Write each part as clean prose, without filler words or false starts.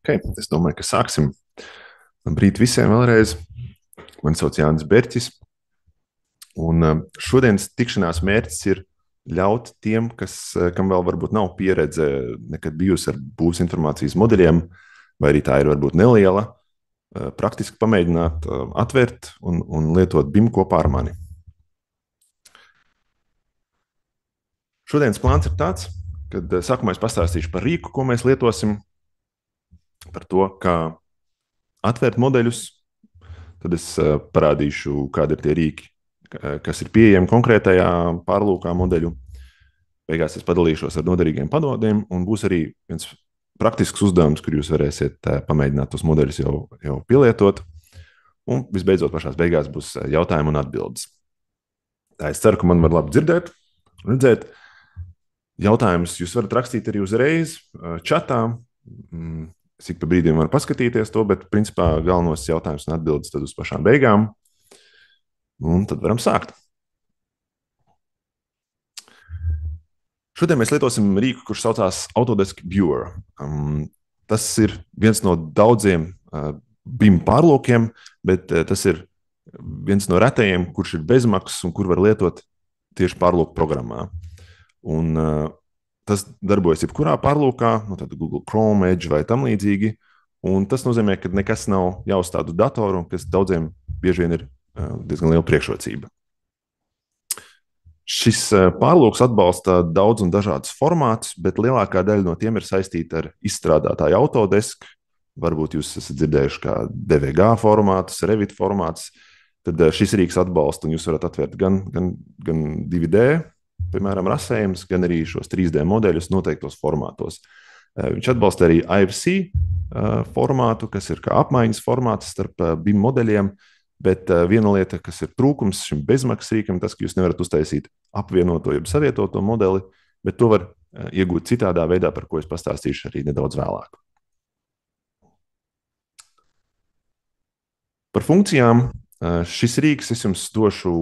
Okay, es domāju, ka sāksim. Labrīt visiem vēlreiz. Mani sauc Jānis Berķis. Un šodienas tikšanās mērķis ir ļaut tiem, kam vēl varbūt nav pieredze nekad bijusi ar būvs informācijas modeļiem, vai arī tā ir varbūt neliela, praktiski pamēģināt atvērt un lietot BIM kopā ar mani. Šodienas plāns ir tāds, kad sākumā es pastāstīšu par rīku, ko mēs lietosim, par to, kā atvērt modeļus, tad es parādīšu, kādi ir tie rīki, kas ir pieejami konkrētajā pārlūkā modeļu. Beigās es padalīšos ar noderīgiem padomiem, un būs arī viens praktisks uzdevums, kur jūs varēsiet pamēģināt tos modeļus jau pielietot. Un visbeidzot, pašās beigās būs jautājumi un atbildes. Tā es ceru, ka man var labi dzirdēt, redzēt. Jautājumus jūs varat rakstīt arī uzreiz čatā. Es ik pa brīdiem varu paskatīties to, bet principā galvenos jautājumus un atbildes tad uz pašām beigām. Un tad varam sākt. Šodien mēs lietosim rīku, kurš saucās Autodesk Viewer. Tas ir viens no daudziem BIM pārlūkiem, bet tas ir viens no retajiem, kurš ir bezmaksas un kur var lietot tieši pārlūku programmā. Un tas darbojas jebkurā pārlūkā, tad Google Chrome, Edge vai tam līdzīgi. Un tas nozīmē, ka nekas nav jāuzstāda uz datoru, kas daudziem bieži vien ir diezgan liela priekšrocība. Šis pārlūks atbalsta daudz un dažādus formātus, bet lielākā daļa no tiem ir saistīta ar izstrādātāju Autodesk. Varbūt jūs esat dzirdējuši kā DVG formātus, Revit formātus. Tad šis rīks atbalsta, un jūs varat atvērt gan 2D, piemēram, rasējumus, gan arī šos 3D modeļus noteiktos formātos. Viņš atbalsta arī IFC formātu, kas ir kā apmaiņas formāts starp BIM modeļiem. Bet viena lieta, kas ir trūkums šim bezmaksas rīkam, tas, ka jūs nevarat uztaisīt apvienoto, jeb savietoto modeli, bet to var iegūt citādā veidā, par ko es pastāstīšu arī nedaudz vēlāk. Par funkcijām šis rīks, es jums došu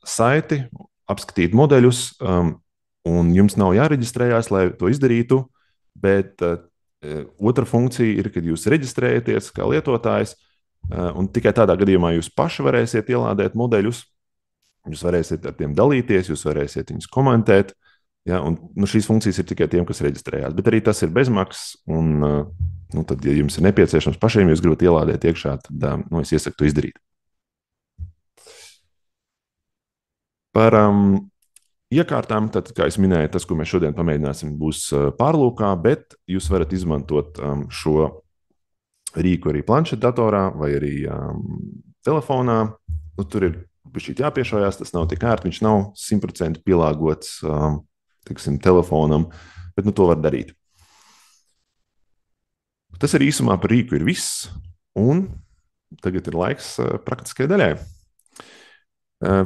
saiti, apskatīt modeļus, un jums nav jāreģistrējās, lai to izdarītu, bet otra funkcija ir, kad jūs reģistrējaties kā lietotājs, un tikai tādā gadījumā jūs paši varēsiet ielādēt modeļus, jūs varēsiet ar tiem dalīties, jūs varēsiet viņus komentēt, ja, un šīs funkcijas ir tikai tiem, kas reģistrējās, bet arī tas ir bezmaksas, un tad, ja jums ir nepieciešams pašiem, jūs gribat ielādēt iekšā, tad es iesaku to izdarīt. Par iekārtām, tad, kā es minēju, tas, ko mēs šodien pamēģināsim, būs pārlūkā, bet jūs varat izmantot šo rīku arī planšetdatorā vai arī telefonā. Tur ir bišķīt jāpiešojās, tas nav tik ērti, viņš nav 100% pielāgots telefonam, bet to var darīt. Tas arī īsumā par rīku ir viss, un tagad ir laiks praktiskajai daļai.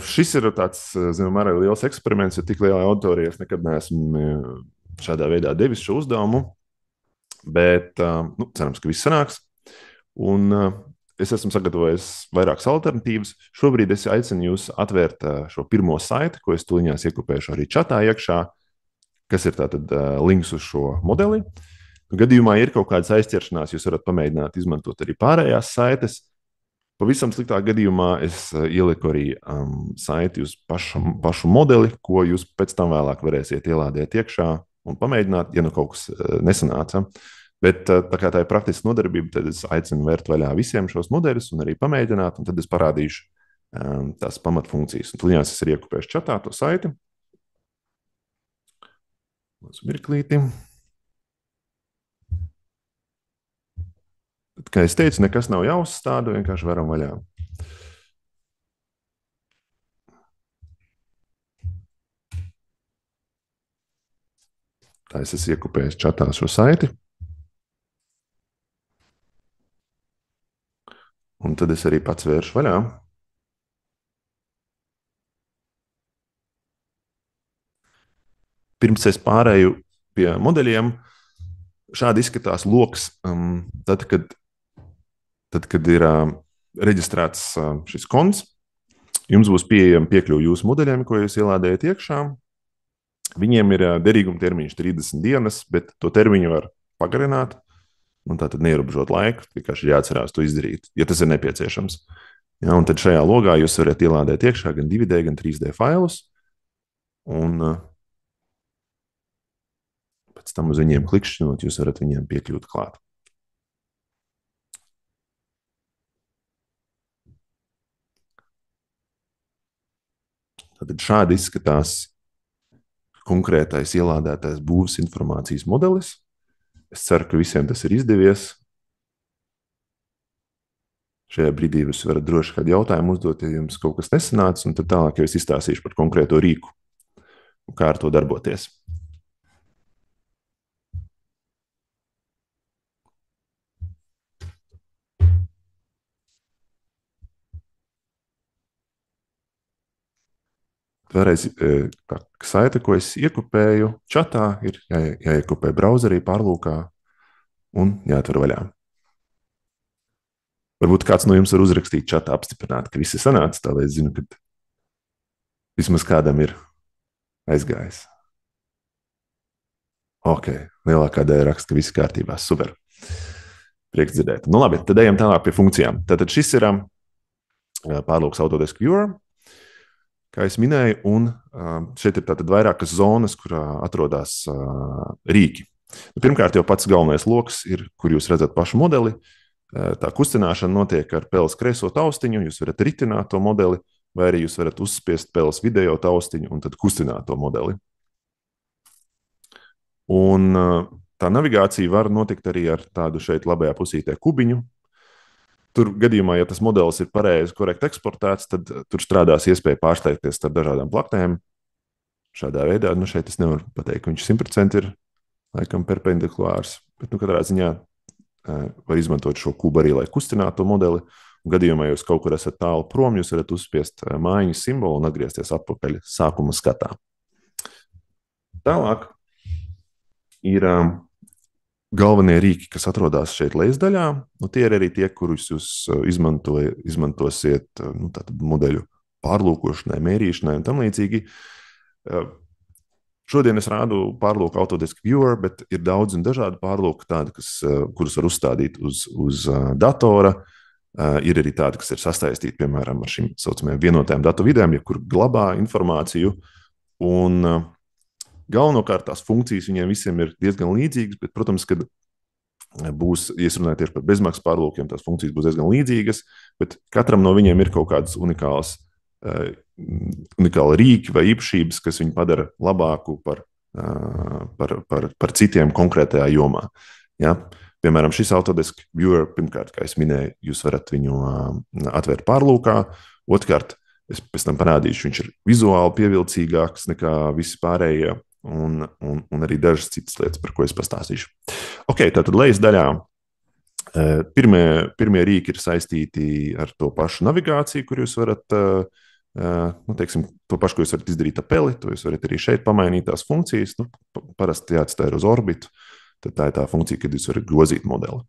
Šis ir tāds, zinām, arī liels eksperiments, jo tik lielā auditorijā es nekad neesmu šādā veidā devis šo uzdevumu, bet cerams, ka viss sanāks. Un es esmu sagatavojis vairākas alternatīvas. Šobrīd es aicinu jūs atvērt šo pirmo saiti, ko es tuliņās iekopēšu arī čatā iekšā, kas ir tātad links uz šo modeli. Gadījumā ir kaut kādas aizķeršanās, jūs varat pamēģināt izmantot arī pārējās saites. Pavisam sliktā gadījumā es ieliku arī saiti uz pašu modeli, ko jūs pēc tam vēlāk varēsiet ielādēt iekšā un pamēģināt, ja kaut kas nesanāca. Bet tā kā tā ir praktiska nodarbība, tad es aicinu vērt vaļā visiem šos modeļus un arī pamēģināt, un tad es parādīšu tās pamatfunkcijas. Un tuliņās es arī iekopēšu čatā to saiti. Uz mirklīti. Tad, kā es teicu, nekas nav jāuzstāda, vienkārši varam vaļā. Tā es esmu iekopējis čatā šo saiti. Un tad es arī pats vēršu vaļā. Pirms es pārēju pie modeļiem, šādi izskatās loks, tad, kad ir reģistrēts šis konts, jums būs pieejama piekļuve jūsu modeļiem, ko jūs ielādējat iekšā. Viņiem ir derīguma termiņš 30 dienas, bet to termiņu var pagarināt. Un tā tad neierobežot laiku, vienkārši ir jāatcerās to izdarīt, ja tas ir nepieciešams. Ja, un tad šajā logā jūs varat ielādēt iekšā gan 2D, gan 3D failus, un pēc tam uz viņiem klikšķinot, jūs varat viņiem piekļūt klāt. Tad šādi izskatās konkrētais ielādētais būvs informācijas modelis. Es ceru, ka visiem tas ir izdevies. Šajā brīdī jūs varat droši kādu jautājumu uzdot, ja jums kaut kas nesanāca, un tad tālāk jau es izstāstīšu par konkrēto rīku un kā ar to darboties. Vēlreiz tā saite, ko es iekopēju čatā, ir jāiekopē browserī, pārlūkā un jāatver vaļā. Varbūt kāds no jums var uzrakstīt čatā, apstiprināt, ka visi sanāca, tā lai es zinu, ka vismaz kādam ir aizgājis. Ok, lielākā daļa raksta, ka viss kārtībā. Super. Prieks dzirdēt. Nu labi, tad ejam tālāk pie funkcijām. Tātad šis ir pārlūks Autodesk Viewer, kā es minēju, un šeit ir tātad vairākas zonas, kur atrodas rīki. Nu, pirmkārt, jau pats galvenais loks ir, kur jūs redzat pašu modeli. Tā kustināšana notiek ar peles kreiso taustiņu, jūs varat ritināt to modeli, vai arī jūs varat uzspiest peles video taustiņu un tad kustināt to modeli. Un tā navigācija var notikt arī ar tādu šeit labajā pusītē kubiņu. Tur gadījumā, ja tas modelis ir pareizi, korekti eksportēts, tad tur strādās iespēja pārsteigties starp dažādām plaktēm. Šādā veidā, nu šeit es nevaru pateikt, ka viņš 100% ir laikam perpendikulārs, bet nu katrā ziņā var izmantot šo kubu arī, lai kustinātu to modeli. Un gadījumā, ja jūs kaut kur esat tālu prom, jūs varat uzspiest mājiņas simbolu un atgriezties atpakaļ sākuma skatā. Tālāk ir galvenie rīki, kas atrodas šeit lejasdaļā. Nu, tie ir arī tie, kurus jūs izmantosiet modeļu pārlūkošanai, mērīšanai un tam līdzīgi. Šodien es rādu pārlūku Autodesk Viewer, bet ir daudz un dažādi pārlūki, tādi, kurus var uzstādīt uz datora. Ir arī tādi, kas ir sasaistīti, piemēram, ar šīm saucamajām vienotajām datu vidēm, kur glabā informāciju. Un galvenokārt tās funkcijas viņiem visiem ir diezgan līdzīgas, bet, protams, kad būs, ja runājot tieši par bezmaksas pārlūkiem, tās funkcijas būs diezgan līdzīgas, bet katram no viņiem ir kaut kādas unikāli rīki vai īpašības, kas viņu padara labāku par citiem konkrētajā jomā. Ja? Piemēram, šis Autodesk Viewer, pirmkārt, kā es minēju, jūs varat viņu atvērt pārlūkā. Otrkārt, es pēc tam parādīšu, viņš ir vizuāli pievilcīgāks nekā visi pārējie un arī dažas citas lietas, par ko es pastāstīšu. Ok, tātad lejas daļā pirmie rīki ir saistīti ar to pašu navigāciju, kur jūs varat, teiksim, to pašu, ko jūs varat izdarīt ar peli, to jūs varat arī šeit pamainīt tās funkcijas. Nu, parasti jāatstāj uz orbitu. Tad tā ir tā funkcija, kad jūs varat grozīt modeli.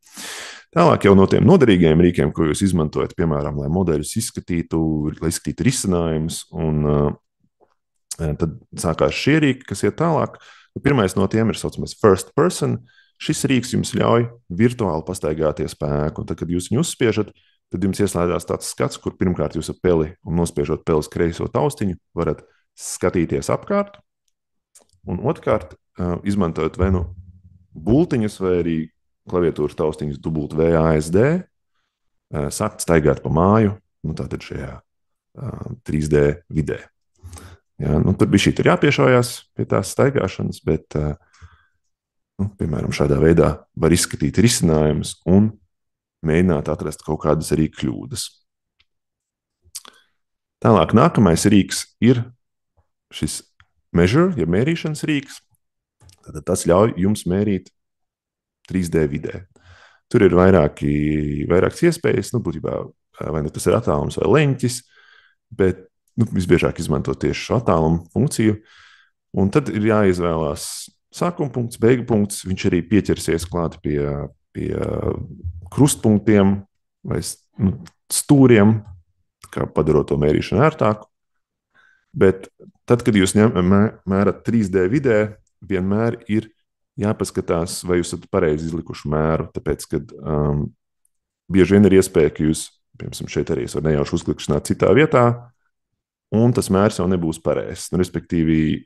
Tālāk jau no tiem noderīgajiem rīkiem, ko jūs izmantojat, piemēram, lai modeļus izskatītu, lai izskatītu risinājumus, un tad sākās šie rīki, kas iet tālāk. Pirmais no tiem ir saucamais first person. Šis rīks jums ļauj virtuāli pastaigāties pa ēku. Tad, kad jūs viņu uzspiežat, tad jums ieslēdzās tāds skats, kur pirmkārt jūs ar peli un nospiežot peles kreiso taustiņu varat skatīties apkārt, un otrkārt izmantojot vai nu bultiņas vai arī klaviatūras taustiņas WASD, sākt staigāt pa māju, nu tātad šajā 3D vidē. Ja, nu, tur bišķīt ir jāpiešājās pie tās staigāšanas, bet, piemēram, šādā veidā var izskatīt risinājumus un mēģināt atrast kaut kādas arī kļūdas. Tālāk nākamais rīks ir šis measure, ja mērīšanas rīks. Tad tas ļauj jums mērīt 3D vidē. Tur ir vairākas iespējas, būtībā vai nu tas ir attālums vai leņķis, bet visbiežāk izmanto tieši šo attālumu funkciju. Un tad ir jāizvēlās sākuma punkts, beigu punkts. Viņš arī pieķersies klāt pie krustpunktiem vai stūriem, kā padarot to mērīšanu ērtāku. Bet tad, kad jūs mērat 3D vidē, vienmēr ir jāpaskatās, vai jūs esat pareizi izlikuši mēru, tāpēc, ka bieži vien ir iespēja, ka jūs, piemēram, šeit arī varat nejauši uzklikšķināt citā vietā, un tas mērs jau nebūs pareizs. Nu, respektīvi,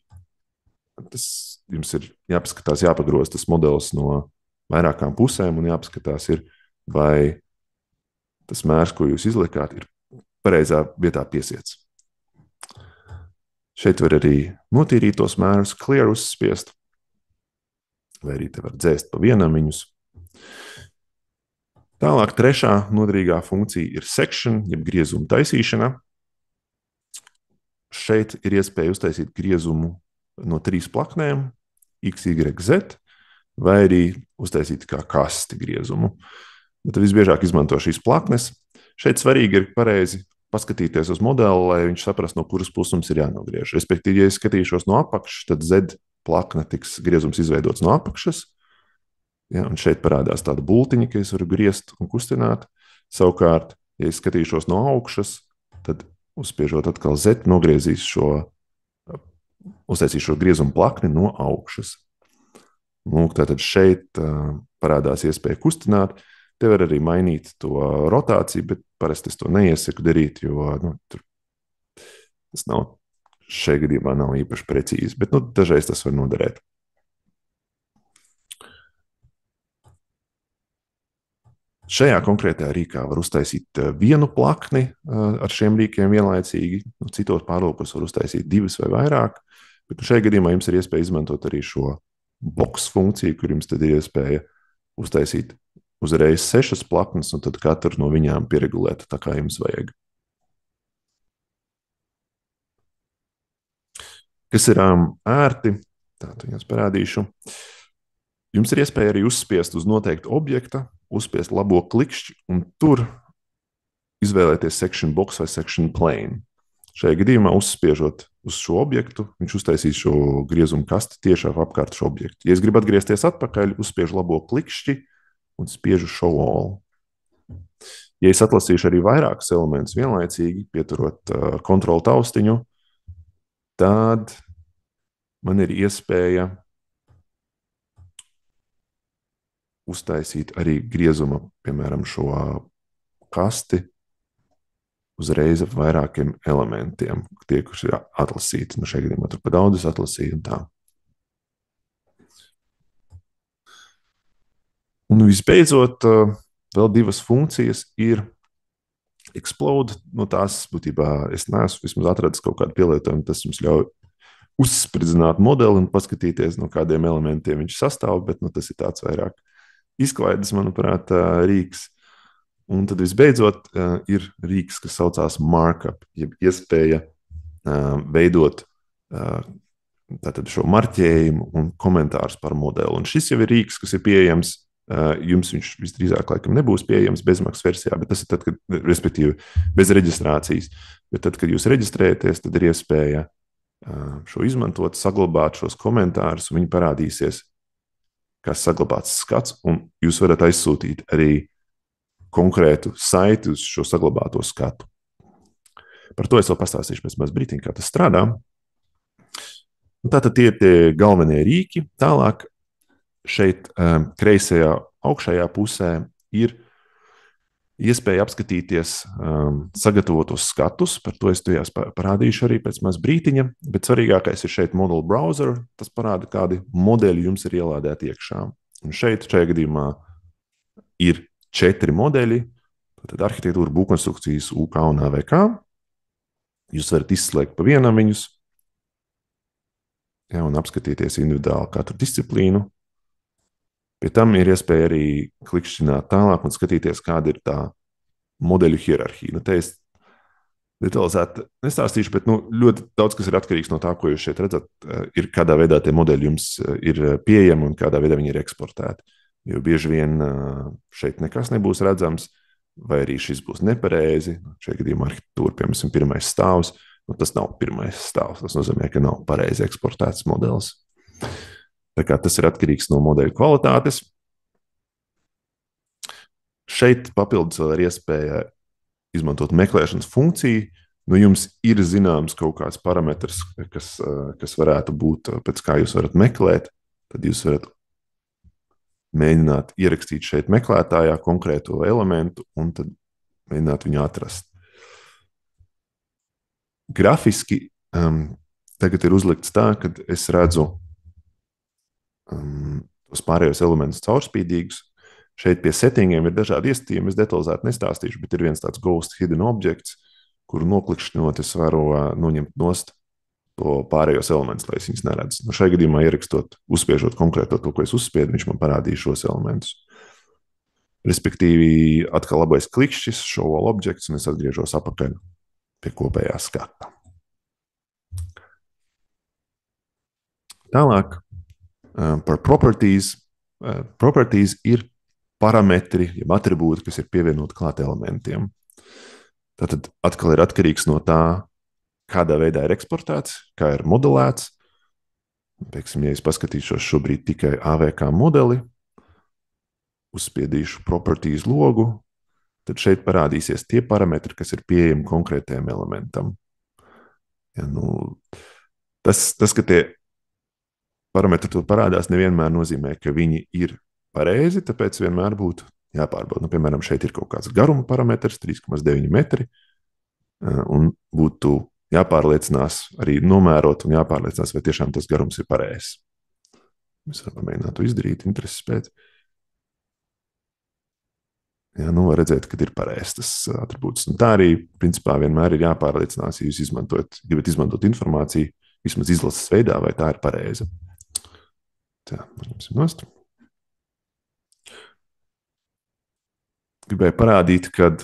tas jums ir jāpaskatās, jāpagroz tas modelis no vairākām pusēm, un jāpaskatās, vai tas mērs, ko jūs izlikāt, ir pareizā vietā piesiets. Šeit var arī notīrīt tos mērus, clear uzspiest, vai arī te var dzēst pa vienam viņus. Tālāk trešā noderīgā funkcija ir section, jeb griezuma taisīšana. Šeit ir iespēja uztaisīt griezumu no 3 plaknēm, X, Y, Z, vai arī uztaisīt kā kasti griezumu. Bet visbiežāk izmanto šīs plaknes. Šeit svarīgi ir pareizi paskatīties uz modeli, lai viņš saprastu, no kuras puses mums ir jānogriež. Respektīvi, ja es skatīšos no apakšas, tad Z plakne tiks griezums izveidots no apakšas. Ja, un šeit parādās tāda bultiņa, ka es varu griezt un kustināt. Savukārt, ja es skatīšos no augšas, tad uzspiežot atkal Z, uztaisīšu šo griezumu plakni no augšas. Lūk, tātad šeit parādās iespēja kustināt. Te var arī mainīt to rotāciju, bet parasti es to neiesaku darīt, jo tas nav šajā gadījumā nav īpaši precīzi, bet dažreiz tas var noderēt. Šajā konkrētajā rīkā var uztaisīt vienu plakni ar šiem rīkiem vienlaicīgi, citos pārlūkos var uztaisīt 2 vai vairāk, bet šajā gadījumā jums ir iespēja izmantot arī šo box funkciju, kur jums tad ir iespēja uztaisīt uzreiz 6 plaknes, un tad katru no viņām pieregulēt tā, kā jums vajag. Kas ir ērti, tātad jums parādīšu. Jums ir iespēja arī uzspiest uz noteiktu objekta, uzspiest labo klikšķi, un tur izvēlēties section box vai section plane. Šajā gadījumā uzspiežot uz šo objektu, viņš uztaisīs šo griezumu kasti tieši apkārt šo objektu. Ja es gribu atgriezties atpakaļ, uzspiežu labo klikšķi un spiežu show all. Ja es atlasīšu arī vairākus elementus vienlaicīgi, pieturot kontrolu taustiņu, tad man ir iespēja uztaisīt arī griezuma, piemēram, šo kasti uzreiz ar vairākiem elementiem, tie, kurš ir atlasīti. Šajā gadījumā tur pa daudz atlasīju un tā. Un visbeidzot, vēl 2 funkcijas ir explode. Tās būtībā es neesmu vismaz atradis kaut kādu pielietojumu, tas jums ļauj uzspridzināt modeli un paskatīties, no kādiem elementiem viņš sastāv, bet tas ir tāds vairāk izklaides, manuprāt, rīks. Un tad visbeidzot ir rīks, kas saucās markup, jeb iespēja veidot tātad šo marķējumu un komentārus par modeli. Un šis jau ir rīks, kas ir pieejams. Jums viņš visdrīzāk laikam nebūs pieejams bezmaksas versijā, bet tas ir tad, kad, respektīvi, bez reģistrācijas. Bet tad, kad jūs reģistrējaties, tad ir iespēja šo izmantot, saglabāt šos komentārus, un viņi parādīsies, kā saglabāts skats, un jūs varat aizsūtīt arī konkrētu saiti uz šo saglabāto skatu. Par to es vēl pastāstīšu pēc maz brītiņa, kā tas strādā. Un tātad tie ir tie galvenie rīki. Tālāk šeit kreisajā augšējā pusē ir iespēja apskatīties sagatavotos skatus, par to es tujās parādīšu arī pēc maz brītiņa, bet svarīgākais ir šeit model browser, tas parāda, kādi modeļi jums ir ielādēti iekšā. Un šeit, šajā gadījumā, ir 4 modeļi, tad arhitektūra, būvkonstrukcijas, UK un AVK. Jūs varat izslēgt pa vienam viņus, un apskatīties individuāli katru disciplīnu. Pie tam ir iespēja arī klikšķināt tālāk un skatīties, kāda ir tā modeļu hierarhija. Te es detalizēti nestāstīšu, bet ļoti daudz kas ir atkarīgs no tā, ko jūs šeit redzat, ir kādā veidā tie modeļi jums ir pieejami un kādā veidā viņi ir eksportēti. Jo bieži vien šeit nekas nebūs redzams, vai arī šis būs nepareizi. Šajā gadījumā arhitektūra, piemēram, pirmais stāvs, tas nav pirmais stāvs. Tas nozīmē, ka nav pareizi eksportēts modelis. Tā kā tas ir atkarīgs no modeļu kvalitātes. Šeit papildus vēl ir iespēja izmantot meklēšanas funkciju. Jums ir zināms kaut kāds parametrs, kas varētu būt, pēc kā jūs varat meklēt. Tad jūs varat mēģināt ierakstīt šeit meklētājā konkrēto elementu un tad mēģināt viņu atrast. Grafiski tagad ir uzlikts tā, ka es redzu tos pārējos elementus caurspīdīgus. Šeit pie settingiem ir dažādi iestatījumi, es detalizēti nestāstīšu, bet ir viens tāds ghost hidden objects, kuru noklikšķinot es varu noņemt nost to pārējos elementus, lai es viņus neredzu. Nu, šajā gadījumā ierakstot, uzspiežot konkrēto to, ko es uzspiedu, viņš man parādīja šos elementus. Respektīvi, atkal labais klikšķis, show all objects, un es atgriežos apakaļ pie kopējā skata. Tālāk par properties. Properties ir parametri, jeb atribūti, kas ir pievienoti klāt elementiem. Tātad atkal ir atkarīgs no tā, kādā veidā ir eksportēts, kā ir modelēts. Pieksim, ja es paskatīšos šobrīd tikai AVK modeli, uzspiedīšu properties logu, tad šeit parādīsies tie parametri, kas ir pieejami konkrētajam elementam. Ja, tas, ka tie parametri tur parādās, nevienmēr nozīmē, ka viņi ir pareizi, tāpēc vienmēr būtu jāpārbauda. Nu, piemēram, šeit ir kaut kāds garuma parametrs, 3,9 metri, un būtu jāpārliecinās, arī nomērot un jāpārliecinās, vai tiešām tas garums ir pareizs. Mēs varam pamēģināt to izdarīt, intereses pēc. Jā, nu var redzēt, ka ir pareizs tas atribūts. Un tā arī, principā, vienmēr ir jāpārliecinās, ja jūs gribat izmantot informāciju, vismaz izlases veidā, vai tā ir pareiza. Tā, paņemsim nost. Gribēju parādīt, kad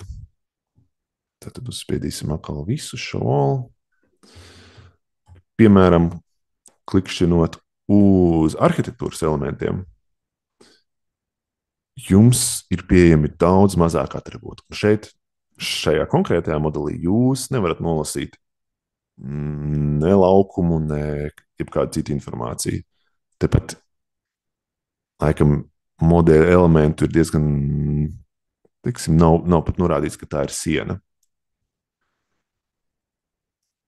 tad uzspiedīsim atkal visu šo. Piemēram, klikšķinot uz arhitektūras elementiem, jums ir pieejami daudz mazāk atribūtu. Šeit, šajā konkrētajā modelī, jūs nevarat nolasīt ne laukumu, ne jebkādu citu informāciju. Tepat, laikam, modeļa elementu ir diezgan, teiksim, nav pat norādīts, ka tā ir siena.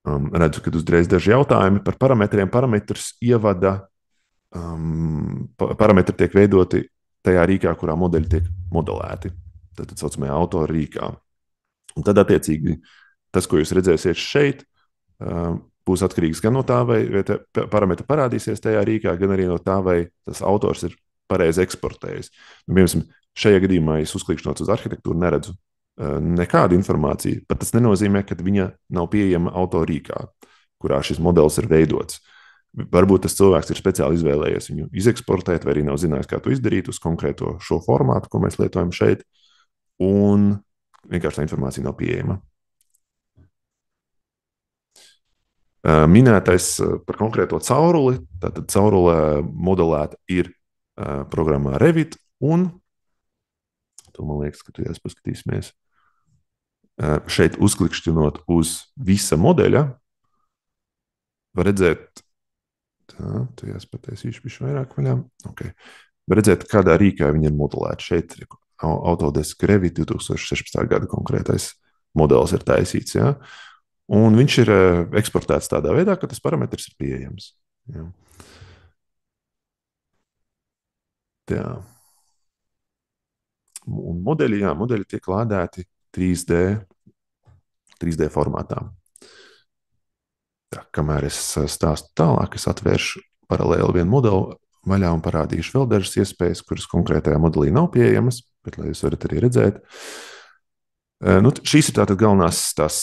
Redzu, ka uzreiz daži jautājumi par parametriem. Parametrus ievada, parametri tiek veidoti tajā rīkā, kurā modeļi tiek modelēti. Tā saucamajā autora rīkā. Un tad, attiecīgi, tas, ko jūs redzēsiet šeit, būs atkarīgs gan no tā, vai parametri parādīsies tajā rīkā, gan arī no tā, vai tas autors ir pareizi eksportējis. Piemēram, šajā gadījumā, ja es uzklikšķinot uz arhitektūru, neredzu nekādu informāciju, pat tas nenozīmē, ka viņa nav pieejama autora rīkā, kurā šis modelis ir veidots. Varbūt tas cilvēks ir speciāli izvēlējies viņu izeksportēt, vai arī nav zinājis, kā to izdarīt uz konkrēto šo formātu, ko mēs lietojam šeit, un vienkārši tā informācija nav pieejama. Minētais par konkrēto cauruli, tātad caurule modelēta ir programmā Revit, un to man liekas, ka tu jās paskatīsimies. Šeit uzklikšķinot uz visa modeļa, var redzēt, tu jās pataisīšu bišķi vairāk vaļā, okay. Var redzēt, kādā rīkā viņi ir modelēti. Šeit ir Autodesk Revit 2016. gada konkrētais modelis ir taisīts, ja? Un viņš ir eksportēts tādā veidā, ka tas parametrs ir pieejams. Ja? Tā. Un modeļi tiek lādēti 3D formātā. Tā, kamēr es stāstu tālāk, es atvēršu paralēli vienu modeli vaļā un parādīšu vēl dažas iespējas, kuras konkrētajā modelī nav pieejamas, bet lai jūs varat arī redzēt. Šīs ir tātad galvenās tās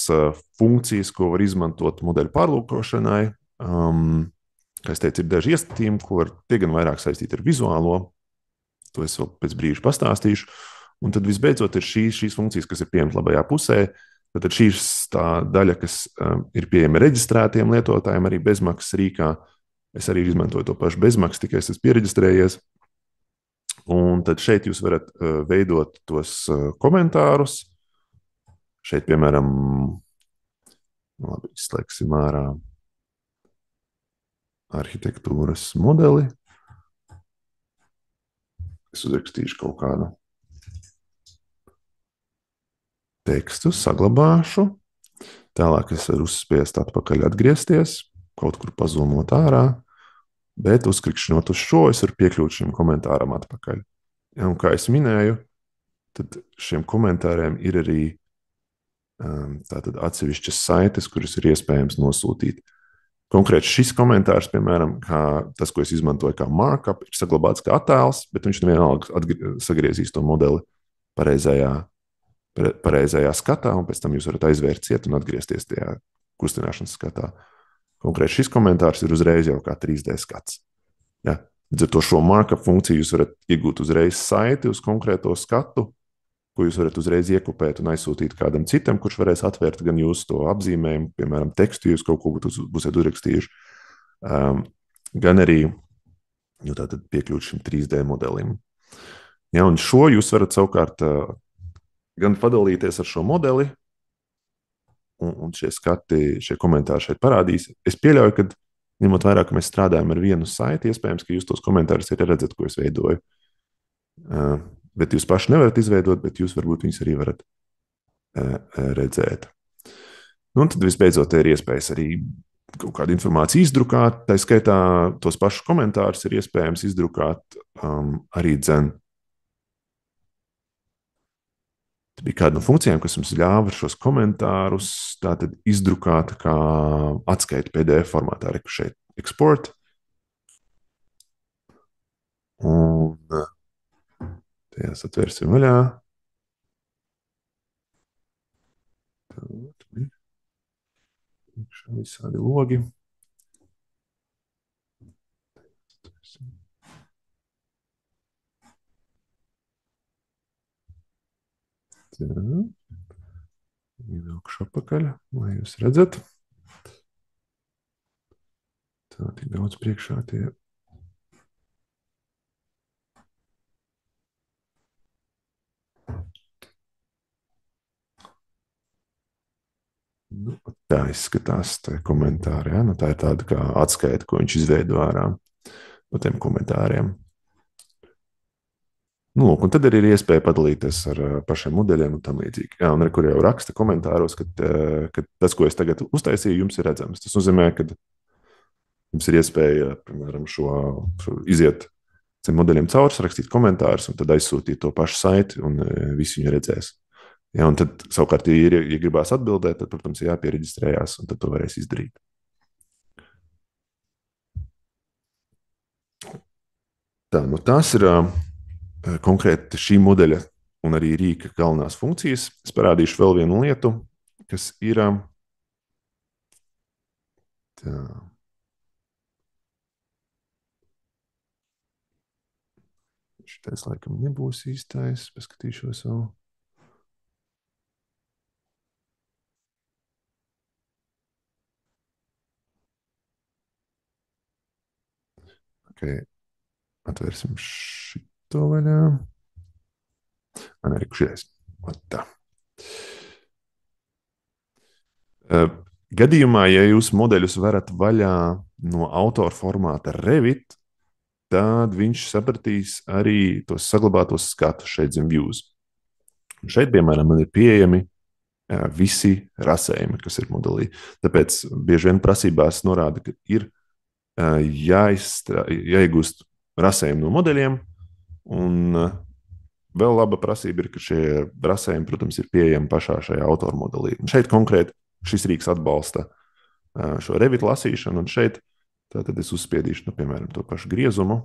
funkcijas, ko var izmantot modeļu pārlūkošanai. Kā es teicu, ir daži iestatījumi, ko tie gan vairāk saistīti ar vizuālo. To es vēl pēc brīža pastāstīšu. Un tad visbeidzot ir šīs funkcijas, kas ir pieejamas labajā pusē. Tad šīs tā daļa, kas ir pieejama reģistrētiem lietotājiem, arī bezmaksas rīkā. Es arī izmantoju to pašu bezmaksu, tikai es esmu piereģistrējies. Un tad šeit jūs varat veidot tos komentārus. Šeit, piemēram, labi, izslēgsim ārā arhitektūras modeli. Es uzrakstīšu kaut kādu tekstu, saglabāšu. Tālāk es varu uzspiest atpakaļ atgriezties, kaut kur pazūmot ārā, bet uzklikšķinot uz šo, es varu piekļūt šim komentāram atpakaļ. Ja, un kā jau minēju, tad šiem komentāriem ir arī tātad atsevišķas saites, kuras ir iespējams nosūtīt. Konkrēti šis komentārs, piemēram, tas, ko es izmantoju kā markup, ir saglabāts kā attēls, bet viņš nevienalga sagriezīs to modeli pareizajā, pareizajā skatā, un pēc tam jūs varat aizvērt ciet un atgriezties tajā kustināšanas skatā. Konkrēti šis komentārs ir uzreiz jau kā 3D skats. Ja? Līdz ar to šo markup funkciju jūs varat iegūt uzreiz saiti uz konkrēto skatu, ko jūs varat uzreiz iekopēt un aizsūtīt kādam citam, kurš varēs atvērt gan jūsu to apzīmējumu, piemēram, tekstu, jūs kaut ko būsiet uzrakstījuši, gan arī piekļūt šim 3D modelim. Ja, un šo jūs varat savukārt gan padalīties ar šo modeli, un šie skati, šie komentāri šeit parādīs. Es pieļauju, ka ņemot vērā, ka mēs strādājam ar vienu saiti, iespējams, ka jūs tos komentārus arī redzat, ko es veidoju. Bet jūs paši nevarat izveidot, bet jūs varbūt viņus arī varat redzēt. Nu, un tad visbeidzot ir iespējas arī kaut kādu informāciju izdrukāt. Tā skaitā tos pašus komentārus ir iespējams izdrukāt arī dzen. Tā bija kāda no funkcijām, kas mums ļāva šos komentārus izdrukāt kā atskaitu PDF formātā, reku šeit export. Un tajās atvērsim vaļā. Visādi logi. Ievilkšu apakaļ, lai jūs redzat. Tā tik daudz priekšā tie. Nu, tā izskatās tie komentāri. Ja? Nu, tā ir tāda kā atskaita, ko viņš izveido ārā no tiem komentāriem. Nu, lūk, un tad arī ir iespēja padalīties ar pašiem modeļiem un tam līdzīgi. Jā, un arī kur jau raksta komentāros, ka tas, ko es tagad uztaisīju, jums ir redzams. Tas nozīmē, ka jums ir iespēja, piemēram, šo iziet zem modeļiem cauri, rakstīt komentārus un tad aizsūtīt to pašu saiti un visi viņu redzēs. Ja, un tad, savukārt, ja gribās atbildēt, tad, protams, ir jāpiereģistrējās, un tad to varēs izdarīt. Tā, nu tās ir konkrēti šī modeļa un arī rīka galvenās funkcijas. Es parādīšu vēl vienu lietu, kas ir tā. Šitais laikam nebūs īstais, paskatīšos vēl. Okay. Atvērsim šito vaļā. Man arī šitais. Tā. Gadījumā, ja jūs modeļus varat vaļā no autora formāta Revit, tad viņš sapratīs arī tos saglabātos skatus šeit zem views. Un šeit, piemēram, man ir pieejami visi rasējumi, kas ir modelī. Tāpēc bieži vien prasībās norāda, ka ir jāiegūst rasējumi no modeļiem, un vēl laba prasība ir, ka šie rasējumi, protams, ir pieejami pašā šajā autora modelī. Un šeit konkrēti šis rīks atbalsta šo Revit lasīšanu, un šeit tātad es uzspiedīšu, nu, piemēram, to pašu griezumu.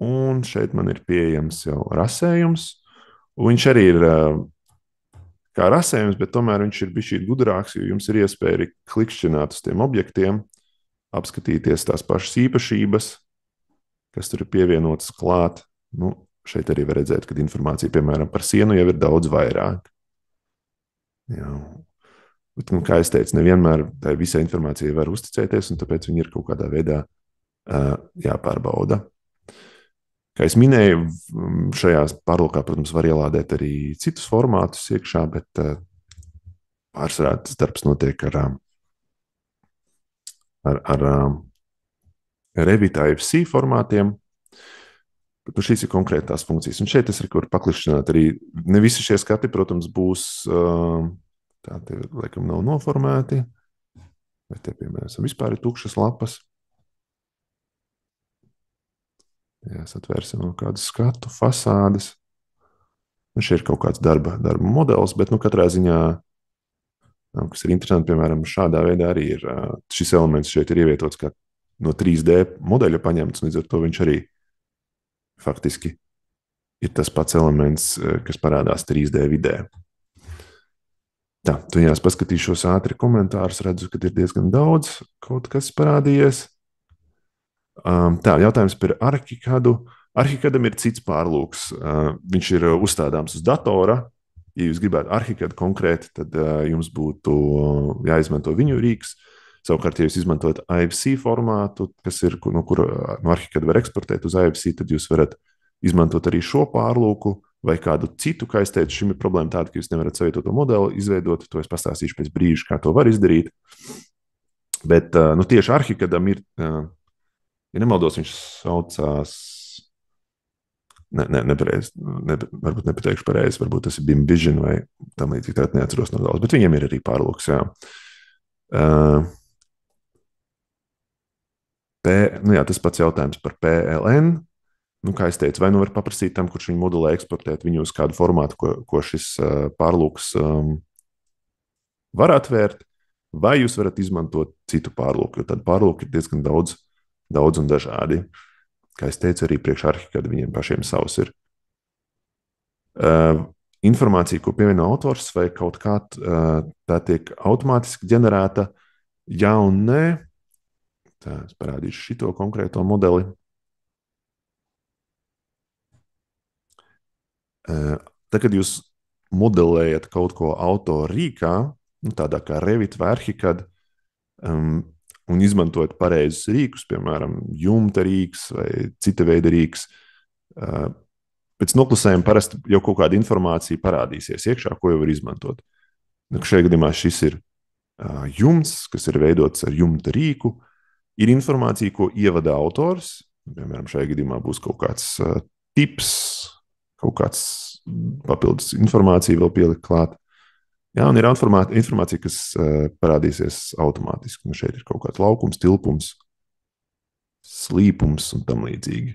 Un šeit man ir pieejams jau rasējums. Un viņš arī ir kā rasējums, bet tomēr viņš ir bijis gudrāks, jo jums ir iespēja arī klikšķināt uz tiem objektiem, apskatīties tās pašas īpašības, kas tur ir pievienotas klāt. Nu, šeit arī var redzēt, ka informācija, piemēram, par sienu jau ir daudz vairāk. Jā. Bet, kā es teicu, nevienmēr tai visai informācijai var uzticēties, un tāpēc viņi ir kaut kādā veidā jāpārbauda. Kā es minēju, šajā pārlūkā, protams, var ielādēt arī citus formātus iekšā, bet pārsvarā tas darbs notiek ar Revit AFC formātiem. Bet, šīs ir konkrētās funkcijas. Un šeit es varu paklikšķināt arī. Ne visi šie skati, protams, būs tādi, laikam, nav noformēti. Vai te, piemēram, vispār ir tukšas lapas. Jā, atvērsim vēl kādu skatu, fasādes. Nu, šeit ir kaut kāds darba modelis, bet katrā ziņā, kas ir interesanti, piemēram, šādā veidā arī ir šis elements šeit ir ievietots kā no 3D modeļa paņemts, līdz ar to viņš arī faktiski ir tas pats elements, kas parādās 3D vidē. Tā, tu jās paskatīšos ātri komentārus, redzu, ka ir diezgan daudz kaut kas parādījies. Tā, jautājums par Arhikadu. Arhikadam ir cits pārlūks. Viņš ir uzstādāms uz datora. Ja jūs gribētu Arhikadu konkrēti, tad jums būtu jāizmanto viņu rīks. Savukārt, ja jūs izmantojat IFC formātu, kas ir, no kura no Arhikada var eksportēt uz IFC, tad jūs varat izmantot arī šo pārlūku vai kādu citu, kā es teicu, šim ir problēma tāda, ka jūs nevarat savietoto modeli izveidot. To es pastāstīšu pēc brīža, kā to var izdarīt. Bet tieši Arhikadam ir, ja nemaldos, viņš saucās, nepareizi, varbūt nepateikšu pareizi, varbūt tas ir BIM Vision vai tam līdzīgi, tad neatceros no galvas, bet viņiem ir arī pārlūks, jā. Tas pats jautājums par PLN. Kā es teicu, vai nu var paprasīt tam, kurš viņu modulē eksportēt viņu uz kādu formātu, ko šis pārlūks var atvērt, vai jūs varat izmantot citu pārlūku, jo tad pārlūki ir diezgan daudz un dažādi. Kā es teicu, arī priekš Arhikada viņiem pašiem savs ir. Informācija, ko pievieno autors, vai kaut kā tā tiek automātiski ģenerēta, jā un nē. Tā, es parādīšu šito konkrēto modeli. Tad, kad jūs modelējat kaut ko autorīkā, tādā kā Revit vai Arhikad, un izmantojat pareizus rīkus, piemēram, jumta rīks vai cita veida rīks, pēc noklusējuma parasti jau kaut kāda informācija parādīsies iekšā, ko jau var izmantot. Šajā gadījumā šis ir jumts, kas ir veidots ar jumta rīku, ir informācija, ko ievada autors, piemēram, šajā gadījumā būs kaut kāds tips, kaut kāds papildus informācija vēl pielikt klāt. Jā, un ir informācija, kas parādīsies automātiski. Šeit ir kaut kāds laukums, tilpums, slīpums un tam līdzīgi.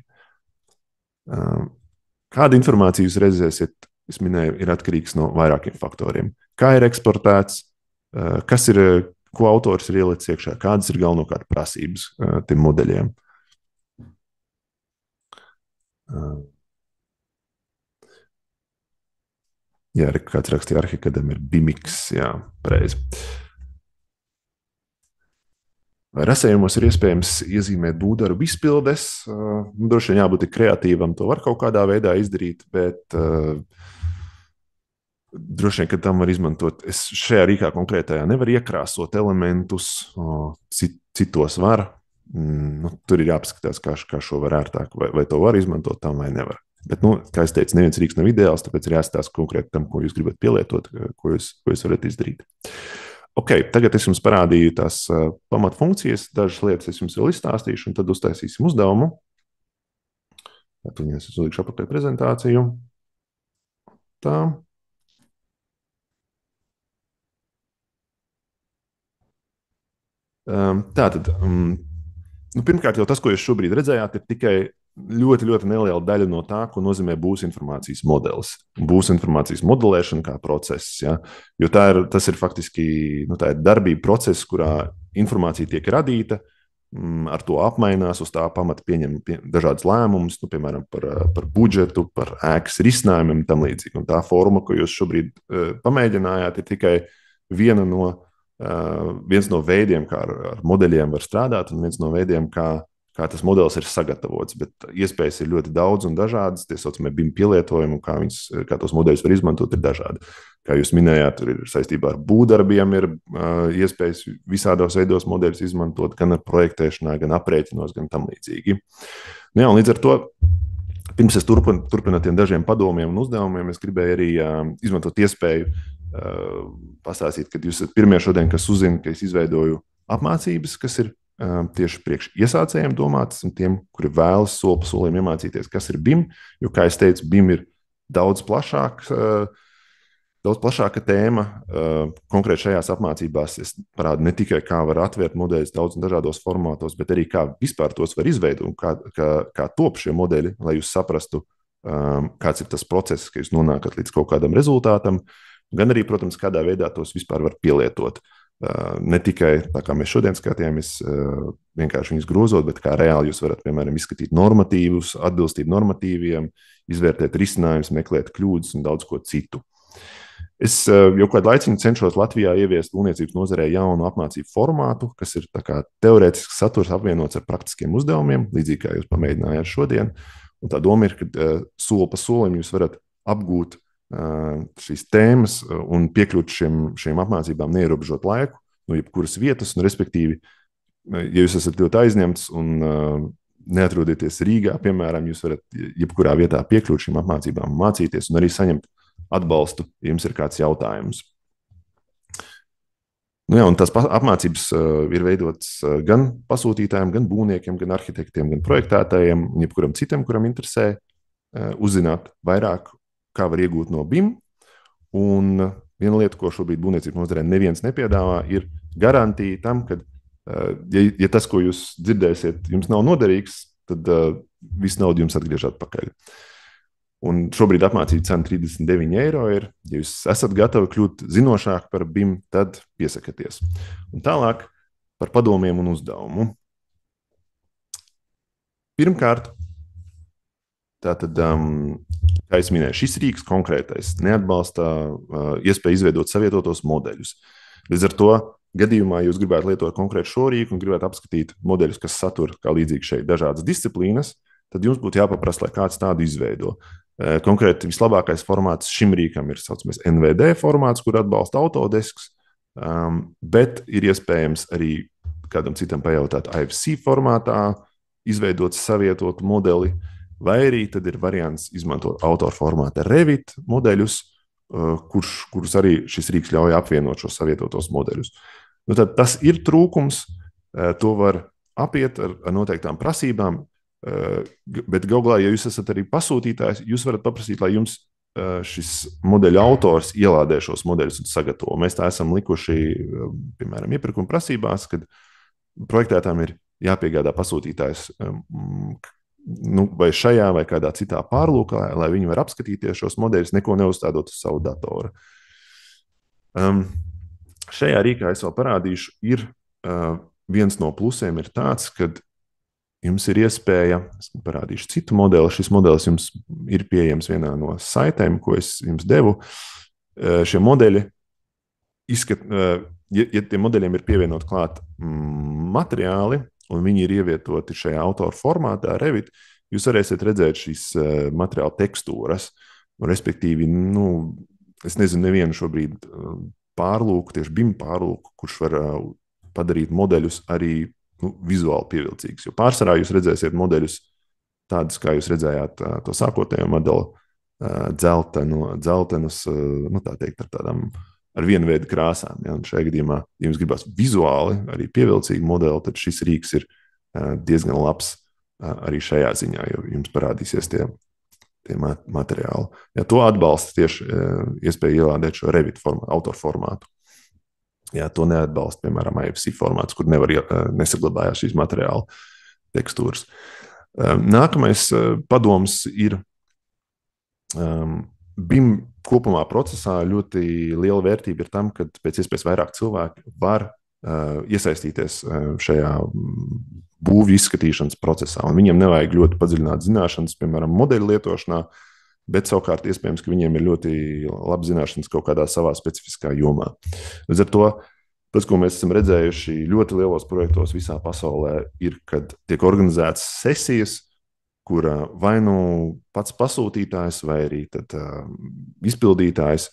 Kāda informācija jūs redzēsiet, es minēju, ir atkarīgs no vairākiem faktoriem. Kā ir eksportēts, ko autors ir ielicis iekšā, kādas ir galvenokārt prasības tiem modeļiem. Jā, kāds rakstīja, Arhikadam ir BIMX, jā, pareizi. Vai rasējumos ir iespējams iezīmēt būvdarbu izpildes? Droši vien jābūt kreatīvam, to var kaut kādā veidā izdarīt, bet droši vien, ka tam var izmantot. Es šajā rīkā konkrētajā nevaru iekrāsot elementus, citos var. Tur ir jāpaskatās, kā šo var ērtāk, vai to var izmantot tam vai nevar. Bet, kā es teicu, neviens rīks nav ideāls, tāpēc ir jāstāsta konkrēti tam, ko jūs gribat pielietot, ko jūs varat izdarīt. Ok, tagad es jums parādīju tās pamatfunkcijas, dažas lietas es jums vēl izstāstīšu, un tad uztaisīsim uzdevumu. Tad es uzlikšu apakšā prezentāciju. Tā. Tātad, pirmkārt jau tas, ko jūs šobrīd redzējāt, ir tikai ļoti, ļoti neliela daļa no tā, ko nozīmē būs informācijas modelis. Būs informācijas modelēšana kā process. Ja? Jo tas ir faktiski tā ir darbība process, kurā informācija tiek radīta, ar to apmainās, uz tā pamata pieņem dažādas lēmumus, piemēram, par budžetu, par ēkas risinājumiem un tam līdzīgi. Un tā forma, ko jūs šobrīd pamēģinājāt, ir tikai viens no veidiem, kā ar modeļiem var strādāt, un viens no veidiem, kā tas modelis ir sagatavots, bet iespējas ir ļoti daudz un dažādas. Tie saucamie BIM pielietojumi, kā tos modeļus var izmantot, ir dažādi. Kā jūs minējāt, tur ir saistībā ar būvdarbiem, ir iespējas visādos veidos modeļus izmantot, gan ar projektēšanā, gan aprēķinos, gan tam līdzīgi. Jā, un līdz ar to, pirms es turpinu tiem dažiem padomiem un uzdevumiem, es gribēju arī izmantot iespēju pastāstīt, ka jūs esat pirmie šodien, kas uzzina, ka es izveidoju apmācības, kas ir tieši priekš iesācējiem domātas un tiem, kuri vēlas soli pa solim iemācīties, kas ir BIM, jo, kā es teicu, BIM ir daudz plašāks daudz plašāka tēma. Konkrēti šajās apmācībās es parādu ne tikai, kā var atvērt modeļus daudz un dažādos formātos, bet arī kā vispār tos var izveidot un kā top šie modeļi, lai jūs saprastu, kāds ir tas process, ka jūs nonākat līdz kaut kādam rezultātam, gan arī, protams, kādā veidā tos vispār var pielietot. Ne tikai tā, kā mēs šodien skatījāmies, vienkārši viņus grozot, bet kā reāli jūs varat, piemēram, izskatīt normatīvus, atbilstību normatīviem, izvērtēt risinājumus, meklēt kļūdas un daudz ko citu. Es jau kādu laiku cenšos Latvijā ieviest būvniecības nozarē jaunu apmācību formātu, kas ir teorētisks saturs apvienots ar praktiskiem uzdevumiem, līdzīgi kā jūs pamēģinājāt šodien. Un tā doma ir, ka soli pa solim jūs varat apgūt šīs tēmas un piekļūt šiem apmācībām neierobežot laiku no jebkuras vietas, un respektīvi, ja jūs esat ļoti aizņemts un neatrodieties Rīgā, piemēram, jūs varat jebkurā vietā piekļūt šīm apmācībām, mācīties un arī saņemt atbalstu, ja jums ir kāds jautājums. Nu jā, un tās apmācības ir veidotas gan pasūtītājiem, gan būvniekiem, gan arhitektiem, gan projektētājiem, un jebkuram citam, kuram interesē uzzināt vairāk, kā var iegūt no BIM. Un viena lieta, ko šobrīd būvniecības nozarē neviens nepiedāvā, ir garantija tam, ka, ja tas, ko jūs dzirdēsiet, jums nav noderīgs, tad viss nauda jums atgriež atpakaļ. Un šobrīd apmācība cena 39 eiro ir. Ja jūs esat gatavi kļūt zinošāki par BIM, tad piesakieties. Un tālāk par padomiem un uzdevumu. Pirmkārt, tātad, kā es minēju, šis rīks konkrētais neatbalsta iespēju izveidot savietotos modeļus. Līdz ar to gadījumā jūs gribētu lietot konkrētu šo rīku un gribētu apskatīt modeļus, kas satur, kā līdzīgi šeit, dažādas disciplīnas, tad jums būtu jāpaprasa, lai kāds tādu izveido. Konkrēti vislabākais formāts šim rīkam ir saucamais NVD formāts, kur atbalsta Autodesks, bet ir iespējams arī kādam citam pajautāt IFC formātā, izveidot savietotu modeli, vai arī tad ir variants izmantot autora formāta Revit modeļus, kurus arī šis rīks ļauj apvienot šos savietotos modeļus. Nu, tad tas ir trūkums, to var apiet ar noteiktām prasībām, bet galu galā, ja jūs esat arī pasūtītājs, jūs varat paprasīt, lai jums šis modeļu autors ielādē šos modeļus un sagatavo. Mēs tā esam likuši, piemēram, iepirkuma prasībās, kad projektētājiem ir jāpiegādā pasūtītājs vai šajā vai kādā citā pārlūkā, lai viņi var apskatīties šos modeļus, neko neuzstādot uz savu datoru. Šajā rīkā es vēl parādīšu, ir viens no plusiem ir tāds, ka jums ir iespēja, es parādīšu citu modeli, šis modelis jums ir pieejams vienā no saitēm, ko es jums devu. Šie modeļi, ja tiem modeļiem ir pievienot klāt materiāli, un viņi ir ievietoti šajā autora formātā Revit, jūs varēsiet redzēt šīs materiāla tekstūras. Respektīvi, es nezinu nevienu šobrīd pārlūku, tieši BIM pārlūku, kurš var padarīt modeļus arī vizuāli pievilcīgs. Jo pārsvarā jūs redzēsiet modeļus tādus, kā jūs redzējāt to sākotnējo modeli, dzeltenus, tā teikt, ar vienu veidu krāsām. Ja? Un šajā gadījumā, ja jums gribas vizuāli arī pievilcīgi modeli, tad šis rīks ir diezgan labs arī šajā ziņā, jo jums parādīsies tie materiāli. Ja, to atbalsta tieši iespēja ielādēt šo Revit autoru formātu. Jā, to neatbalsta, piemēram, IFC formāts, kur nesaglabājās šīs materiāla tekstūras. Nākamais padoms ir BIM kopumā procesā ļoti liela vērtība ir tam, ka pēc iespējas vairāk cilvēki var iesaistīties šajā būvju izskatīšanas procesā. Un viņiem nevajag ļoti padziļināt zināšanas, piemēram, modeļu lietošanā, bet savukārt iespējams, ka viņiem ir ļoti labi zināšanas kaut kādā savā specifiskā jomā. Līdz ar to, tas, ko mēs esam redzējuši ļoti lielos projektos visā pasaulē, ir, kad tiek organizētas sesijas, kur vai nu pats pasūtītājs vai arī tad, izpildītājs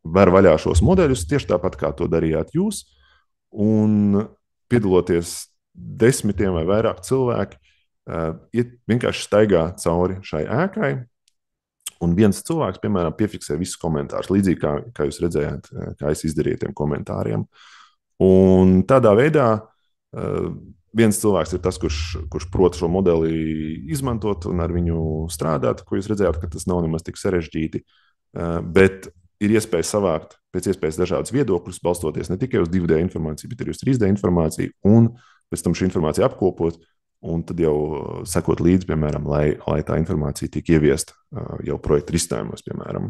var vaļā šos modeļus, tieši tāpat kā to darījāt jūs, un piedaloties desmitiem vai vairāk cilvēki, vienkārši staigā cauri šai ēkai, un viens cilvēks, piemēram, piefiksē visus komentārus, līdzīgi kā jūs redzējāt, kā es izdarīju tiem komentāriem. Un tādā veidā viens cilvēks ir tas, kurš prot šo modeli izmantot un ar viņu strādāt, ko jūs redzējāt, ka tas nav nemaz tik sarežģīti. bet ir iespēja savākt pēc iespējas dažādus viedokļus, balstoties ne tikai uz 2D informāciju, bet arī uz 3D informāciju, un pēc tam šī informācija apkopot, un tad jau sekot līdzi, piemēram, lai tā informācija tiek ieviesta jau projekta risinājumos, piemēram.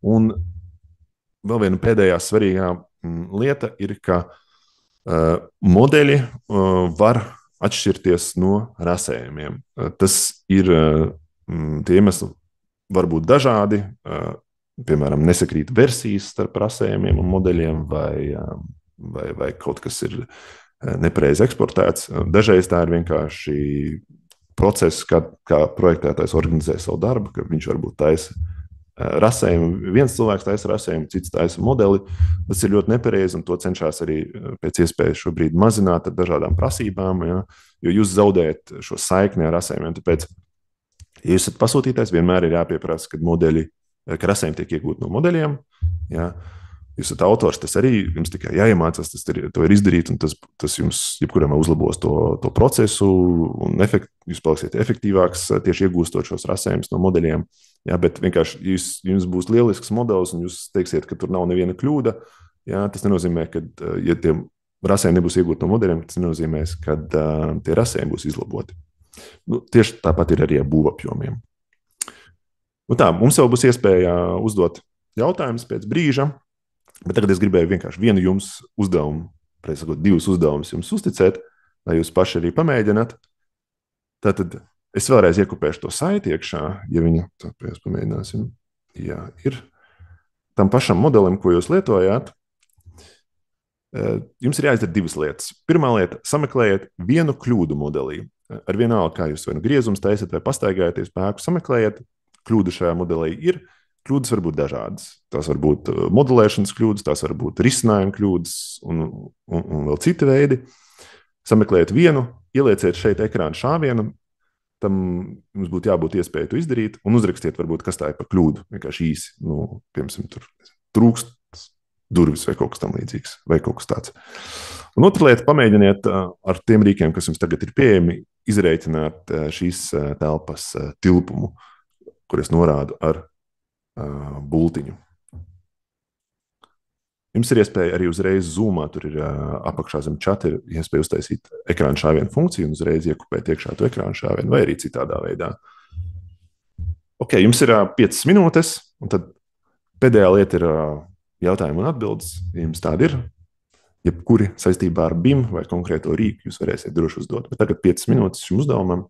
Un vēl viena pēdējā svarīgā lieta ir, ka modeļi var atšķirties no rasējumiem. Tas ir tie iemesli, var būt dažādi. Piemēram, nesakrīt versijas starp rasējumiem un modeļiem, vai kaut kas ir nepareizi eksportēts. Dažreiz tā ir vienkārši process, kā projektētājs organizē savu darbu, ka viņš varbūt taisa rasējumu. Viens cilvēks taisa rasējumu, cits taisa modeli. Tas ir ļoti nepareizi, un to cenšas arī pēc iespējas šobrīd mazināt ar dažādām prasībām, ja, jo jūs zaudējat šo saikni ar rasējumiem. Tāpēc, ja jūs esat pasūtītājs, vienmēr ir jāpieprasa, ka rasējumi tiek iegūti no modeļiem. Ja. Jūs esat autors, tas arī jums tikai jāiemācās, to ir izdarīt, un tas jums jebkurā uzlabos to procesu, un jūs paliksiet efektīvāks tieši iegūstot šos rasējumus no modeļiem. Ja, bet vienkārši jums būs lielisks modelis, un jūs teiksiet, ka tur nav neviena kļūda. Ja, tas nenozīmē, ka, ja tie rasējumi nebūs iegūti no modeļiem, tas nenozīmē, ka tie rasējumi būs izlaboti. Nu, tieši tāpat ir arī ar būvapjomiem. Nu tā, mums jau būs iespēja uzdot jautājumus pēc brīža, bet tagad es gribēju vienkārši vienu jums uzdevumu, sakot, 2 uzdevumus jums uzticēt, lai jūs paši arī pamēģināt. Tātad es vēlreiz iekopēšu to saiti iekšā, ja viņu tāpēc pamēģināsim. Jā, ir tam pašam modelim, ko jūs lietojāt. Jums ir jāizdara 2 lietas. Pirmā lieta - sameklējiet vienu kļūdu modelī. Ar vienalga, kā jūs vai nu griezums taisat, vai pastaigājaties pēku, sameklējiet. Kļūda šajā modelī ir. Kļūdas var būt dažādas. Tās var būt modelēšanas kļūdas, tās var būt risinājuma kļūdas un vēl citi veidi. Sameklējiet vienu, ielieciet šeit ekrāna šāvienu, tam jums būtu jābūt iespēja to izdarīt, un uzrakstiet, varbūt, kas tā ir par kļūdu. Vienkārši īsi, piemēram, tur trūkst durvis vai kaut kas tam līdzīgs, vai kaut kas tāds. Un otra lieta - pamēģiniet ar tiem rīkiem, kas jums tagad ir pieejami, izreikināt šīs telpas tilpumu, kur es norādu ar bultiņu. Jums ir iespēja arī uzreiz zoomā, tur ir apakšā zem čata, ir iespēja uztaisīt ekrāna šāvienu funkciju un uzreiz iekopēt iekšā to ekrāna šāvienu, vai arī citādā veidā. Ok, jums ir 5 minūtes, un tad pēdējā lieta ir jautājumi un atbildes, ja jums tādi ir. Jebkuri saistībā ar BIM vai konkrēto rīku jūs varēsiet droši uzdot. Bet tagad 5 minūtes šim uzdevumam.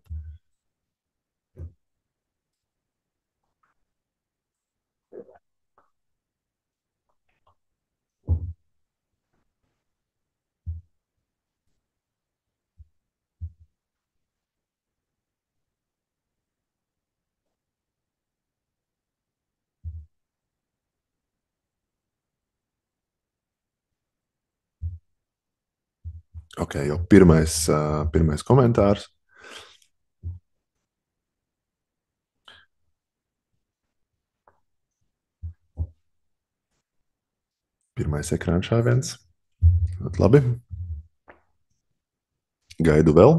Ok, jau pirmais komentārs. Pirmais ekrāna šāviens. Labi. Gaidu vēl.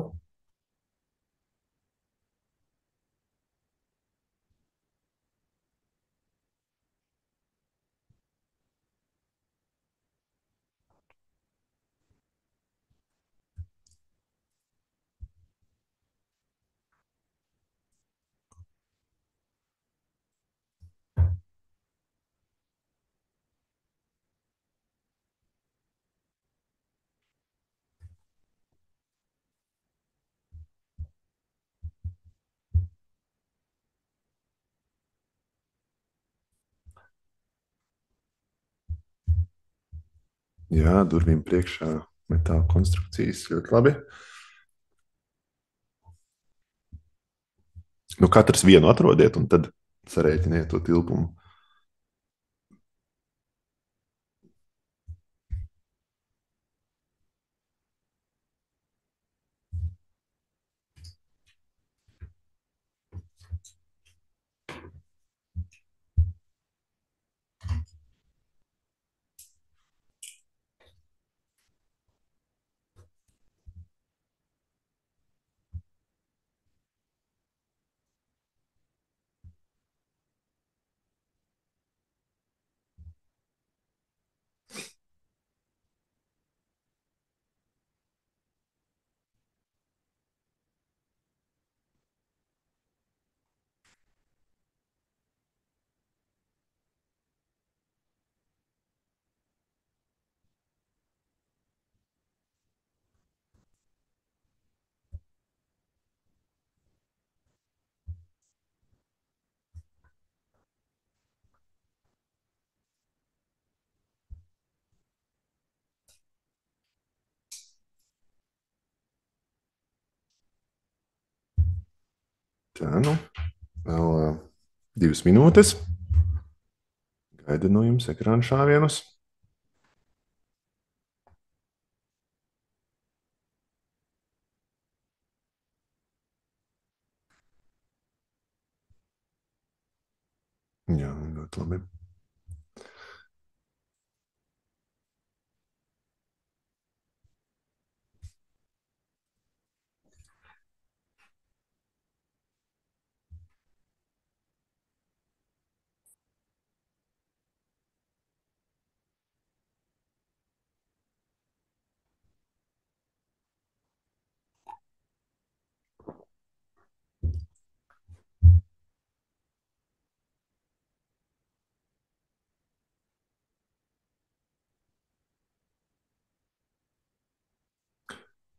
Jā, durvīm priekšā metāla konstrukcijas. Ļoti labi. Nu, katrs vienu atrodiet un tad sarēķiniet to tilpumu. Tā, nu, vēl 2 minūtes. Gaidu no jums ekrāna šāvienus. Jā, ļoti labi.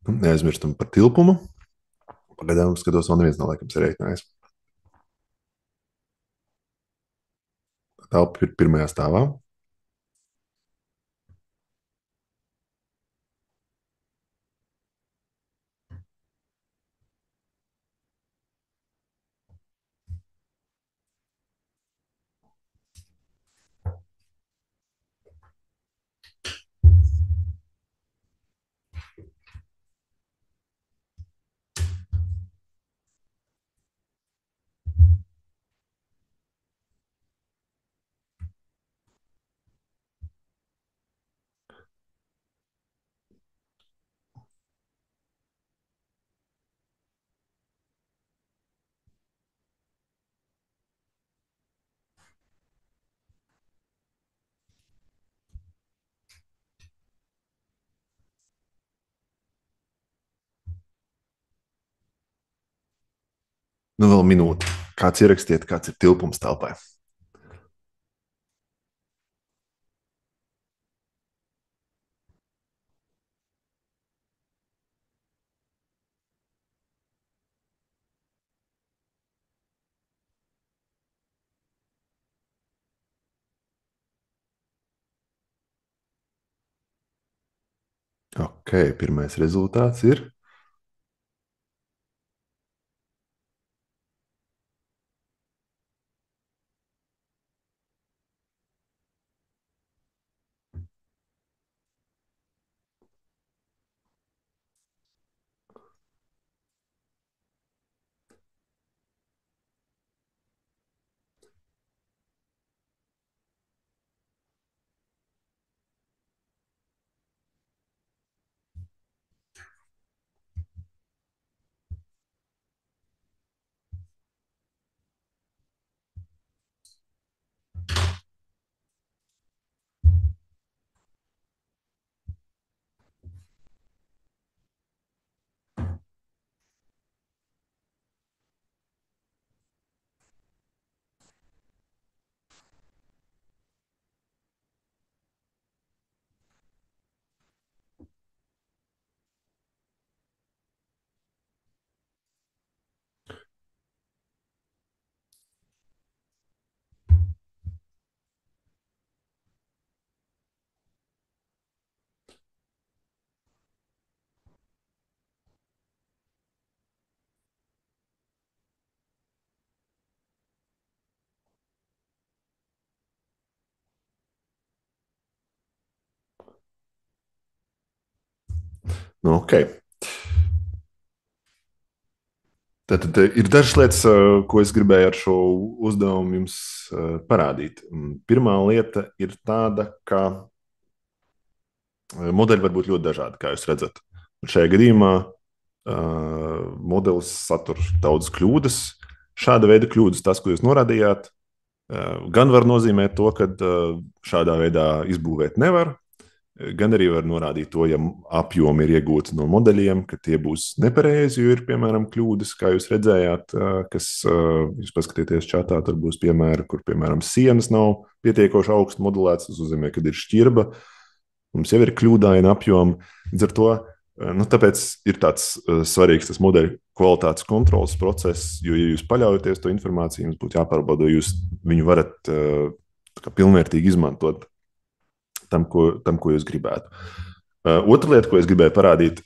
Nu, neaizmirstam par tilpumu. Pagaidām skatos, vēl neviens nav laikam sarēķinājis. Telpa ir pirmajā stāvā. Nu, vēl minūte. Kāds ierakstiet, kāds ir tilpums telpai? Ok, pirmais rezultāts ir. Nu, ok. Tad ir dažas lietas, ko es gribēju ar šo uzdevumu jums parādīt. Pirmā lieta ir tāda, ka modeļi var būt ļoti dažādi, kā jūs redzat. Un šajā gadījumā modelis satur daudz kļūdas. Šāda veida kļūdas, tas, ko jūs norādījāt, gan var nozīmēt to, ka šādā veidā izbūvēt nevar, gan arī var norādīt to, ja apjomi ir iegūti no modeļiem, ka tie būs nepareizi, jo ir, piemēram, kļūdas, kā jūs redzējāt, kas, jūs paskatieties čatā, tur būs piemēri, kur, piemēram, sienas nav pietiekoši augstu modelētas, tas nozīmē, ka ir šķirba, mums jau ir kļūdaina apjoma, līdz ar to, nu, tāpēc ir tāds svarīgs tas modeļu kvalitātes kontrolas process, jo, ja jūs paļaujaties to informāciju, jums būtu jāpārbauda, jūs viņu varat pilnvērtīgi izmantot tam, ko jūs gribētu. Otra lieta, ko es gribēju parādīt,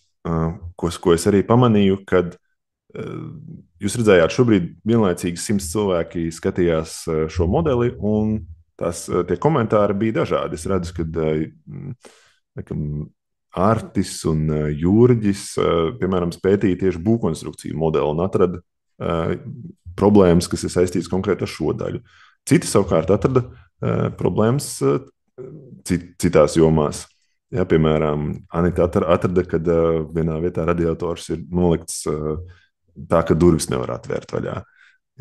ko es arī pamanīju, kad Jūs redzējāt, šobrīd vienlaicīgi 100 cilvēki skatījās šo modeli, un tie komentāri bija dažādi. Es redzu, ka Artis un Jurģis, piemēram, pētīja tieši būvkonstrukciju modeli un atrada problēmas, kas ir saistītas konkrēti ar šo daļu. Citi savukārt atrada problēmas citās jomās. Ja, piemēram, Anita atrada, ka vienā vietā radiators ir nolikts tā, ka durvis nevar atvērt vaļā.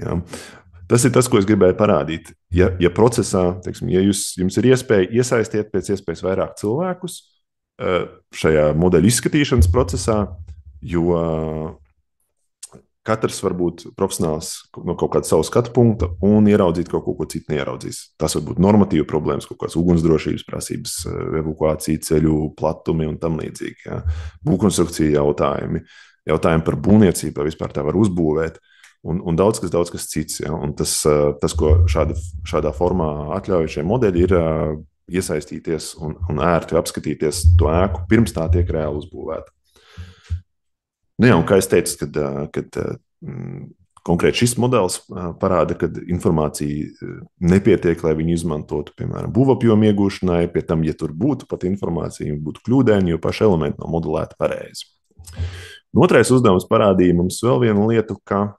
Ja. Tas ir tas, ko es gribēju parādīt. Ja procesā, teiksim, ja jums ir iespēja iesaistīt pēc iespējas vairāk cilvēkus šajā modeļu izskatīšanas procesā, jo katrs var būt profesionāls no kaut kāda savu skatu punkta un ieraudzīt kaut ko citu neieraudzīs. Tas var būt normatīva problēmas, kaut kādas ugunsdrošības prasības, evakuācija, ceļu platumi un tam līdzīgi. Ja. Būvkonstrukcija jautājumi par būvniecību, vai vispār tā var uzbūvēt, un daudz kas cits. Ja. Un tas, ko šādā formā atļauj šie modeļi, ir iesaistīties un ērti apskatīties to ēku, pirms tā tiek reāli uzbūvēta. Nu jā, un kā es teicu, kad konkrēti šis modelis parāda, ka informācija nepietiek, lai viņu izmantotu, piemēram, būvapjomu iegūšanai, pie tam, ja tur būtu pat informācija, būtu kļūdaini, jo paši elementi nav modelēti pareizi. Otrais uzdevums parādīja mums vēl vienu lietu, ka,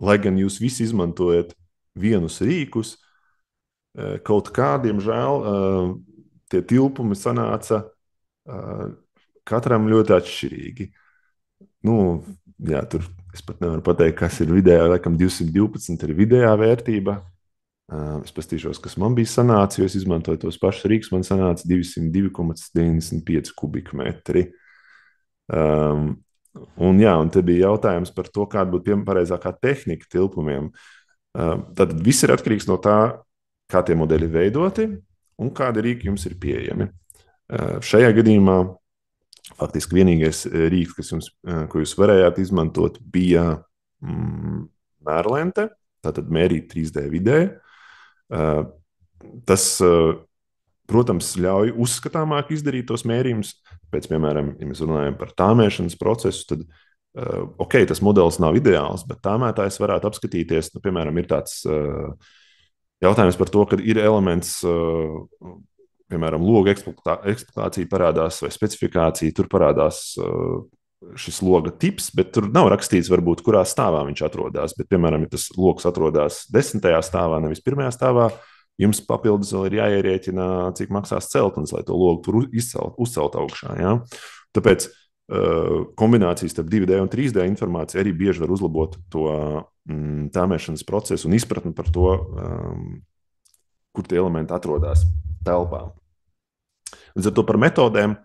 lai gan jūs visi izmantojat vienus rīkus, kaut kādiem žēl tie tilpumi sanāca katram ļoti atšķirīgi. Jā, tur es pat nevaru pateikt, kas ir vidējā, laikam 212 ir vidējā vērtība. Es pastīšos, kas man bija sanāca, jo es izmantoju tos pašus rīkus, man sanāca 202,95 kubikmetri. Un te bija jautājums par to, kāda būtu pareizākā tehnika tilpumiem. Tad viss ir atkarīgs no tā, kā tie modeļi veidoti un kādi rīki jums ir pieejami. Šajā gadījumā faktiski vienīgais rīks, ko jūs varējāt izmantot, bija mērlente, tātad mērīt 3D vidē. Tas, protams, ļauj uzskatāmāk izdarīt tos mērījumus. Pēc, piemēram, ja mēs runājam par tāmēšanas procesu, tad tas modelis nav ideāls, bet tāmētājs varētu apskatīties, piemēram, ir tāds jautājums par to, ka ir elements, piemēram, loga eksploatācija parādās vai specifikācija, tur parādās šis loga tips, bet tur nav rakstīts, varbūt, kurā stāvā viņš atrodas. Bet, piemēram, ja tas logs atrodas 10. stāvā, nevis 1. stāvā, jums papildus vēl ir jāierēķina, cik maksās celtnes, lai to logu tur uzcelt augšā. Ja? Tāpēc kombinācijas starp 2D un 3D informāciju arī bieži var uzlabot to tāmēšanas procesu un izpratni par to, kur tie elementi atrodas telpā. Līdz ar to par metodēm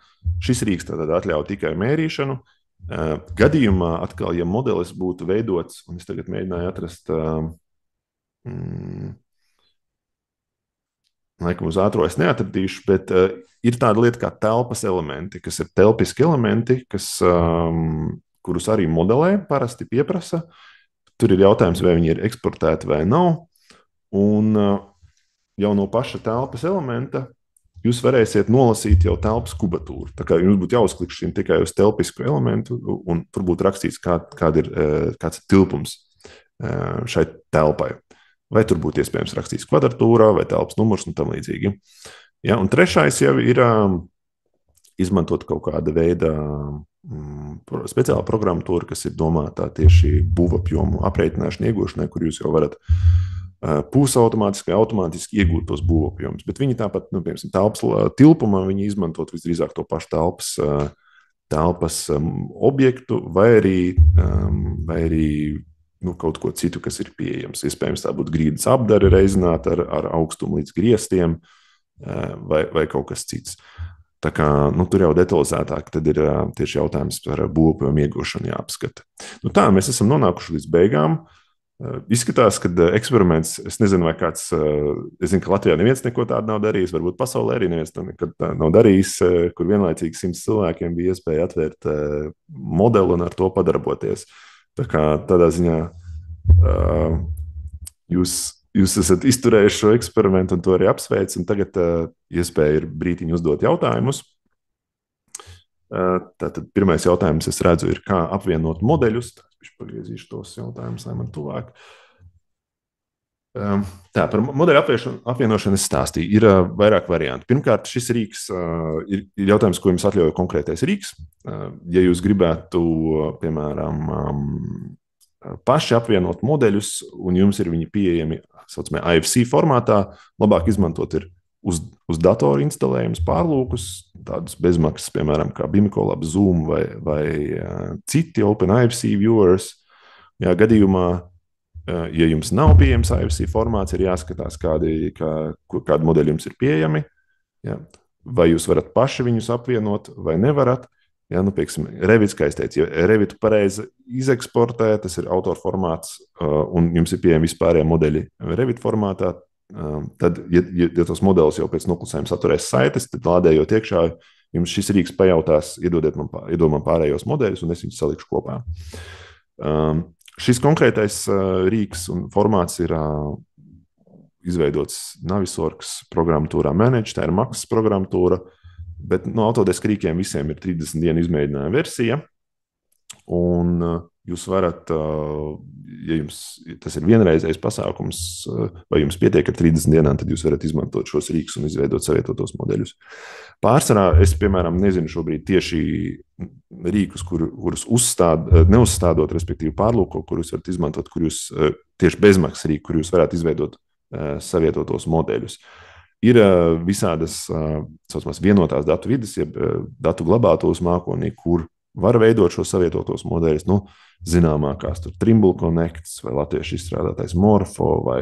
šis rīks tātad atļauj tikai mērīšanu. Gadījumā atkal, ja modelis būtu veidots, un es tagad mēģināju atrast, laikam uz ātro es neatradīšu, bet ir tāda lieta kā telpas elementi, kas ir telpiski elementi, kurus arī modelē parasti pieprasa. Tur ir jautājums, vai viņi ir eksportēti vai nav. Un jau no paša telpas elementa jūs varēsiet nolasīt jau telpas kubatūru. Tā kā jums būtu jāuzklikšķina tikai uz telpisku elementu, un tur būtu rakstīts, kāds ir tilpums šai telpai. Vai tur būtu iespējams rakstīts kvadratūrā, vai telpas numurs un tam līdzīgi. Ja, un trešais jau ir izmantot kaut kāda veida speciāla programmatūra, kas ir domāta tieši būvapjomu aprēķināšanai, iegūšanai, kur jūs jau varat pusautomātiski vai automātiski iegūt tos būvapjomus. Bet viņi tāpat, piemēram, telpas tilpumā, viņi izmantot visdrīzāk to pašu telpas objektu vai arī kaut ko citu, kas ir pieejams. Iespējams, tā būtu grīdas apdare reizināta ar augstumu līdz griestiem vai kaut kas cits. Tā kā tur jau detalizētāk tad ir tieši jautājums par būvapjomu iegūšanu jāapskata. Tā, mēs esam nonākuši līdz beigām. Izskatās, ka eksperiments, es nezinu, vai kāds, es zinu, ka Latvijā neviens neko tādu nav darījis, varbūt pasaulē arī neviens to nekad nav darījis, kur vienlaicīgi 100 cilvēkiem bija iespēja atvērt modeli un ar to padarboties. Tā kā tādā ziņā jūs esat izturējuši šo eksperimentu un to arī apsveic, un tagad iespēja ir brītiņu uzdot jautājumus. Tātad pirmais jautājums, es redzu, ir kā apvienot modeļus. Es pagriezīšu tos jautājumus, lai man tuvāk. Tā, par modeļu apvienošanu es stāstīju. Ir vairāk variantu. Pirmkārt, šis rīks ir jautājums, ko jums atļauj konkrētais rīks. Ja jūs gribētu, piemēram, paši apvienot modeļus, un jums ir viņi pieejami saucamā IFC formātā, labāk izmantot ir uz datoru instalējumus pārlūkus, tādus bezmaksas, piemēram, kā Bimicolab, Zoom vai citi OpenIFC viewers. Jā, gadījumā, ja jums nav pieejams IFC formāts, ir jāskatās, kādi modeļi jums ir pieejami. Ja? Vai jūs varat paši viņus apvienot, vai nevarat. Ja, nu, pieksim, Revit, kā es teicu, ja Revit pareizi izeksportē, tas ir autora formāts, un jums ir pieejami vispārējie modeļi Revit formātā, tad, ja tos modeļus jau pēc noklusējuma saturēs saites, tad lādējot iekšā, jums šis rīks pajautās, iedod man pārējos modeļus, un es viņus salikšu kopā. Šis konkrētais rīks un formāts ir izveidots Navisworks programmatūrā Manage, tā ir maksas programmatūra, bet no Autodesk rīkiem visiem ir 30 dienu izmēģinājuma versija, un jūs varat, ja jums tas ir vienreizējs pasākums, vai jums pietiek ar 30 dienām, tad jūs varat izmantot šos rīkus un izveidot savietotos modeļus. Pārsvarā es, piemēram, nezinu šobrīd tieši rīkus, kurus neuzstādot, respektīvi pārlūko, kurus varat izmantot, kur jūs tieši bezmaksas rīku, kur jūs varētu izveidot savietotos modeļus. Ir visādas saucamās vienotās datu vides, jeb datu glabātos mākonī, kur var veidot šos savietotos modeļus. Nu, zināmākās tur Trimble Connects vai latviešu izstrādātais Morfo vai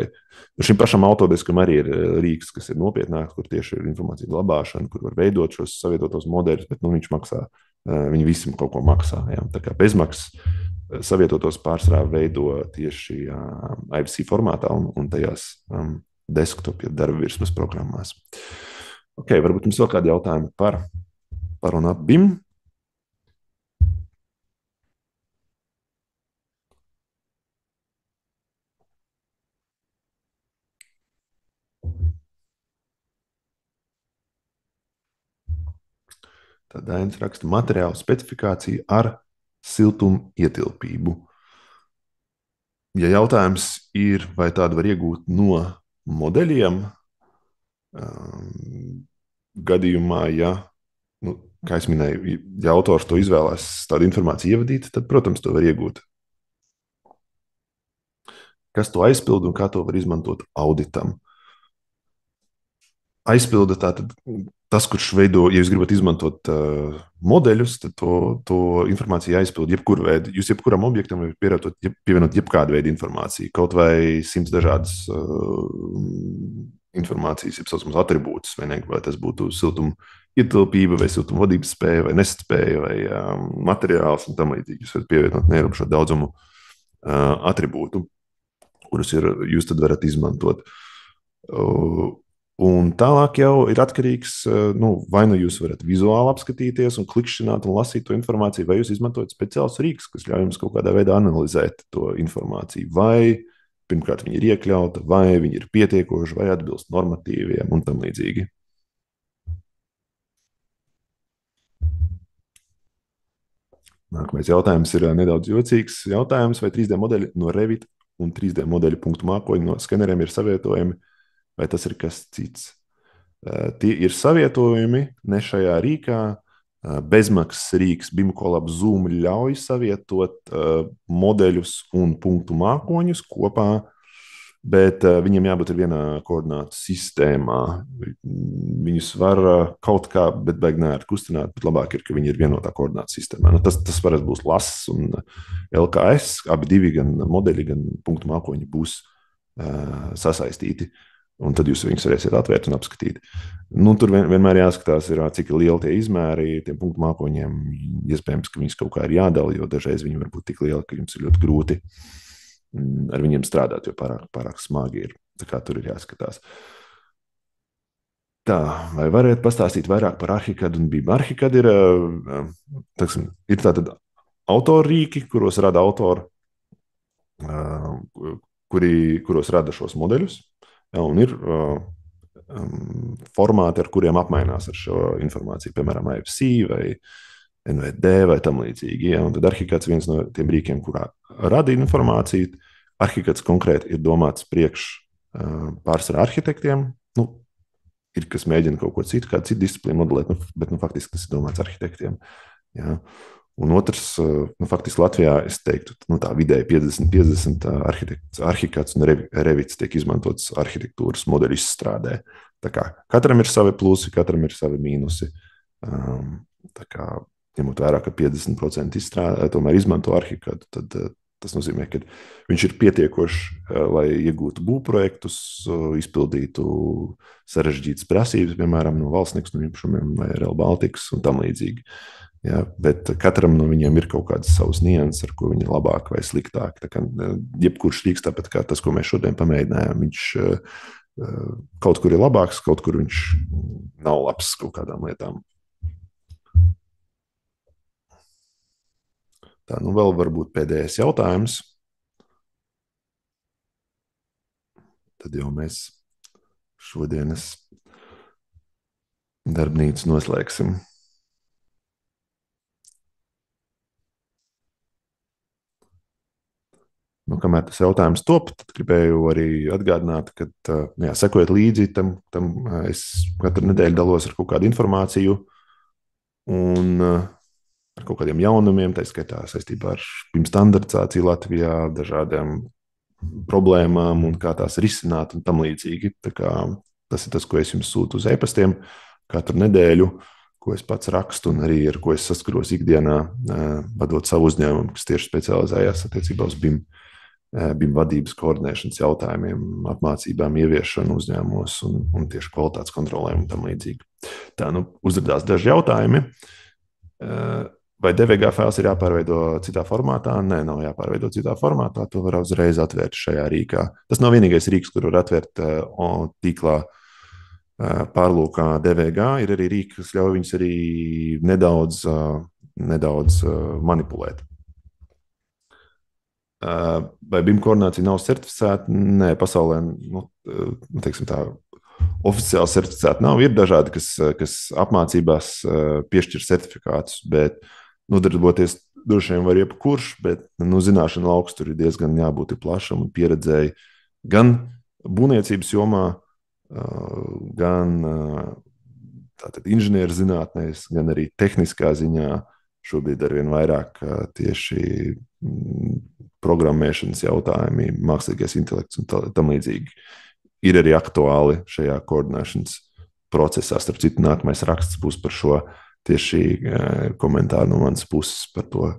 šim pašam Autodeskam arī ir rīks, kas ir nopietnāks, kur tieši ir informācija glabāšana, kur var veidot šos savietotos modeļus, bet nu, viņš maksā, viņi visam kaut ko maksā. Ja? Tā kā bezmaksas savietotos pārsvarā veido tieši IFC formātā un tajās desktop, ja darba virsmas programmās. Ok, varbūt jums vēl kādi jautājumi par un ap BIM? Tad Ainis raksta materiālu specifikāciju ar siltumu ietilpību. Ja jautājums ir, vai tādu var iegūt no modeļiem, gadījumā, ja, nu, kā es minēju, ja autors to izvēlās tādu informāciju ievadīt, tad, protams, to var iegūt. Kas to aizpilda un kā to var izmantot auditam? Aizpilda tātad tas, kurš veido, ja jūs gribat izmantot modeļus, tad to informāciju aizpilda jebkuru veidu. Jūs jebkuram objektam varat pievienot jebkādu veidu informāciju, kaut vai 100 dažādas informācijas, jeb saucamās atribūtus, vai tas būtu siltuma ietilpība, vai siltuma vadības spēja, vai nespēja, vai materiāls un tam līdzīgi. Jūs varat pievienot neierobežotu daudzumu atribūtu, kurus jūs tad varat izmantot. Un tālāk jau ir atkarīgs, vai nu jūs varat vizuāli apskatīties un klikšķināt un lasīt to informāciju, vai jūs izmantojat speciālus rīkus, kas ļauj jums kaut kādā veidā analizēt to informāciju, vai pirmkārt viņi ir iekļauta, vai viņi ir pietiekoši, vai atbilst normatīviem un tam līdzīgi. Nākamais jautājums ir nedaudz jocīgs jautājums, vai 3D modeļi no Revit un 3D modeļu punktu mākoņu no skaneriem ir savietojami, vai tas ir kas cits. Tie ir savietojumi ne šajā rīkā. Bezmaksas rīks Bimicolab Zoom ļauj savietot modeļus un punktu mākoņus kopā, bet viņiem jābūt vienā koordinātu sistēmā. Viņus var kaut kā, bet baigi nevar kustināt, bet labāk ir, ka viņi ir vienotā koordinātu sistēmā. Nu, tas parasti būs LAS un LKS, abi divi, gan modeļi, gan punktu mākoņi būs sasaistīti. Un tad jūs viņus varēsiet atvērt un apskatīt. Nu, tur vienmēr jāskatās, cik lieli tie izmēri tiem punktu mākoņiem. Iespējams, ka viņus kaut kā ir jādala, jo dažreiz viņi var būt tik lieli, ka jums ir ļoti grūti ar viņiem strādāt, jo pārāk smagi ir. Tā kā tur ir jāskatās. Tā, vai varētu pastāstīt vairāk par Arhicad un BIM? Arhicad ir tātad autorrīki, kuros rada autori, kuros rada šos modeļus. Ja, un ir formāti, ar kuriem apmainās ar šo informāciju, piemēram, IFC vai NVD vai tam līdzīgi. Ja? Un tad arhikāts viens no tiem rīkiem, kurā rada informāciju. Arhikāts konkrēti ir domāts priekš pārsvarā arhitektiem. Nu, ir kas mēģina kaut ko citu, kādu citu disciplīnu modelēt, bet faktiski tas ir domāts arhitektiem. Ja? Un otrs, faktiski Latvijā, es teiktu, tā vidēji 50-50 arhikāts un revits tiek izmantots arhitektūras modeļu izstrādē. Tā kā katram ir savi plusi, katram ir savi mīnusi. Tā kā ņemot vērā, ka 50% tomēr izmanto arhikātu, tad tas nozīmē, ka viņš ir pietiekošs, lai iegūtu būvprojektus, izpildītu sarežģītas prasības, piemēram, no valsts nekustamiem īpašumiem vai Rail Baltikas un tam līdzīgi. Ja, bet katram no viņiem ir kaut kādas savas nianses, ar ko viņi ir labāk vai sliktāk. Tā kā jebkurš rīks, tāpat kā tas, ko mēs šodien pamēģinājām, viņš kaut kur ir labāks, kaut kur viņš nav labs kaut kādām lietām. Tā, nu vēl varbūt pēdējais jautājums. Tad jau mēs šodienas darbnīcu noslēgsim. Nu, kamēr tas jautājums top, tad gribēju arī atgādināt, ka sekojiet līdzi tam es katru nedēļu dalos ar kaut kādu informāciju un ar kaut kādiem jaunumiem, tā skaitā saistībā ar BIM standartizāciju Latvijā, dažādām problēmām un kā tās risināt un tam līdzīgi. Tā kā tas ir tas, ko es jums sūtu uz e-pastiem katru nedēļu, ko es pats rakstu un arī ar ko es saskaros ikdienā, vadot savu uzņēmumu, kas tieši specializējās attiecībā uz BIM vadības koordinēšanas jautājumiem, apmācībām, ieviešanu uzņēmumos un tieši kvalitātes kontrolēm un tam līdzīgi. Tā, nu, uzrādās daži jautājumi. Vai DVG fails ir jāpārveido citā formātā? Nē, nav jāpārveido citā formātā. To var uzreiz atvērt šajā rīkā. Tas nav vienīgais rīks, kur var atvērt tīklā pārlūkā DVG. Ir arī rīki, kas ļauj viņus arī nedaudz manipulēt. Vai BIM koordinācija nav certificēta? Nē, pasaulē, teiksim tā, oficiāli certificēta nav. Ir dažādi, kas apmācībās piešķir certifikātus, bet nodarboties droši vien var jebkurš, bet zināšana lauks tur ir diezgan jābūt plašam un pieredzēji gan būvniecības jomā, gan inženieru zinātnēs, gan arī tehniskā ziņā. Šobrīd arvien vairāk tieši programmēšanas jautājumi, mākslīgais intelekts un tam līdzīgi ir arī aktuāli šajā koordinēšanas procesā. Starp citu, nākamais raksts būs par šo tieši komentāru no manas puses par to,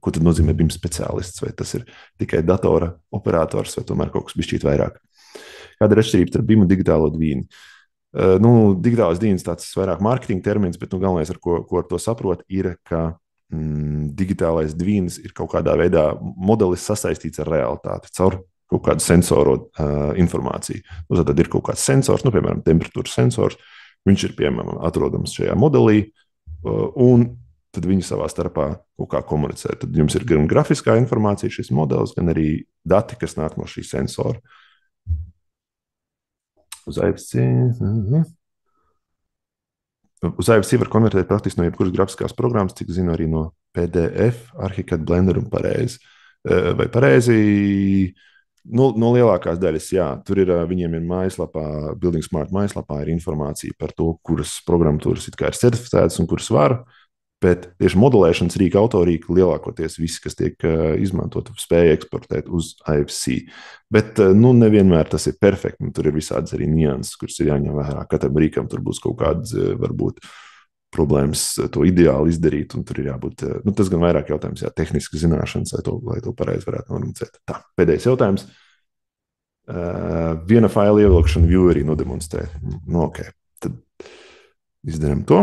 ko tad nozīmē BIM speciālists, vai tas ir tikai datora operators vai tomēr kaut kas bišķīt vairāk. Kāda ir atšķirība starp BIM un digitālo dvīni? Digitālais dīns tāds vairāk mārketinga termins, bet galvenais, ar ko ar to saprot, ir, ka digitālais dvīns ir kaut kādā veidā modelis sasaistīts ar realitāti caur kaut kādu sensoru informāciju. Tad ir kaut kāds sensors, piemēram, temperatūras sensors. Viņš ir, piemēram, atrodams šajā modelī, un tad viņi savā starpā kaut kā komunicē. Tad jums ir gan grafiskā informācija, šis modelis, gan arī dati, kas nāk no šī sensora. Uz IFC. Uz IFC var konvertēt praktiski no jebkuras grafiskās programmas, cik zinu, arī no PDF, Archicad, Blender un pareizi. Vai pareizi? No lielākās daļas, jā. Tur ir, viņiem ir mājaslapā, Building Smart mājaslapā ir informācija par to, kuras programmatūras ir certificētas un kuras var. Bet tieši modelēšanas rīka, autorīka lielākoties visi, kas tiek izmantot, spēja eksportēt uz IFC. Bet nevienmēr tas ir perfekti. Tur ir visādas arī nianses, kuras ir jāņem vērā. Katram rīkam tur būs kaut kādas, varbūt, problēmas to ideāli izdarīt. Un tur ir jābūt, tas gan vairāk jautājums, tehniski zināšanas, lai to pareizi varētu nodemonstrēt. Tā, pēdējais jautājums. Viena faila ievilkšana viewerī nodemonstrēt. Ok, tad izdarām to.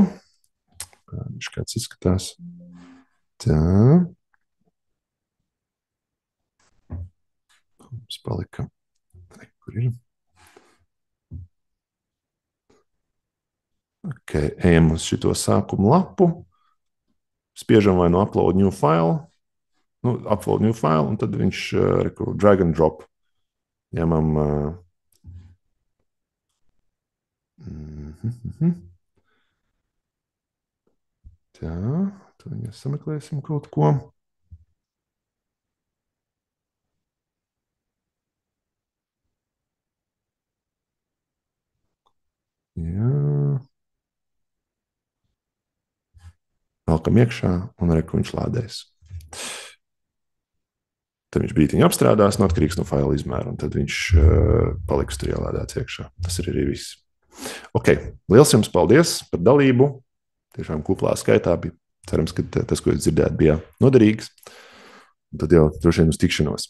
Viņš kāds izskatās. Tā. Mums palika. Kur ir? Ok, ejam uz šito sākumu lapu. Spiežam vai no upload new file. Upload new file, un tad viņš drag and drop. Ņemam. Tā, Tad mēs sameklēsim kaut ko. Jā. Velkam iekšā un reku viņš lādēs. Tad viņš brīdiņu apstrādās, no atkarīgs no faila izmēra, un tad viņš paliks tur ielādēts iekšā. Tas ir arī viss. Ok, liels jums paldies par dalību. Tiešām kuplā skaitā bija. Cerams, ka tas, ko jūs dzirdējāt, bija noderīgs. Un tad jau droši vien uz tikšanos.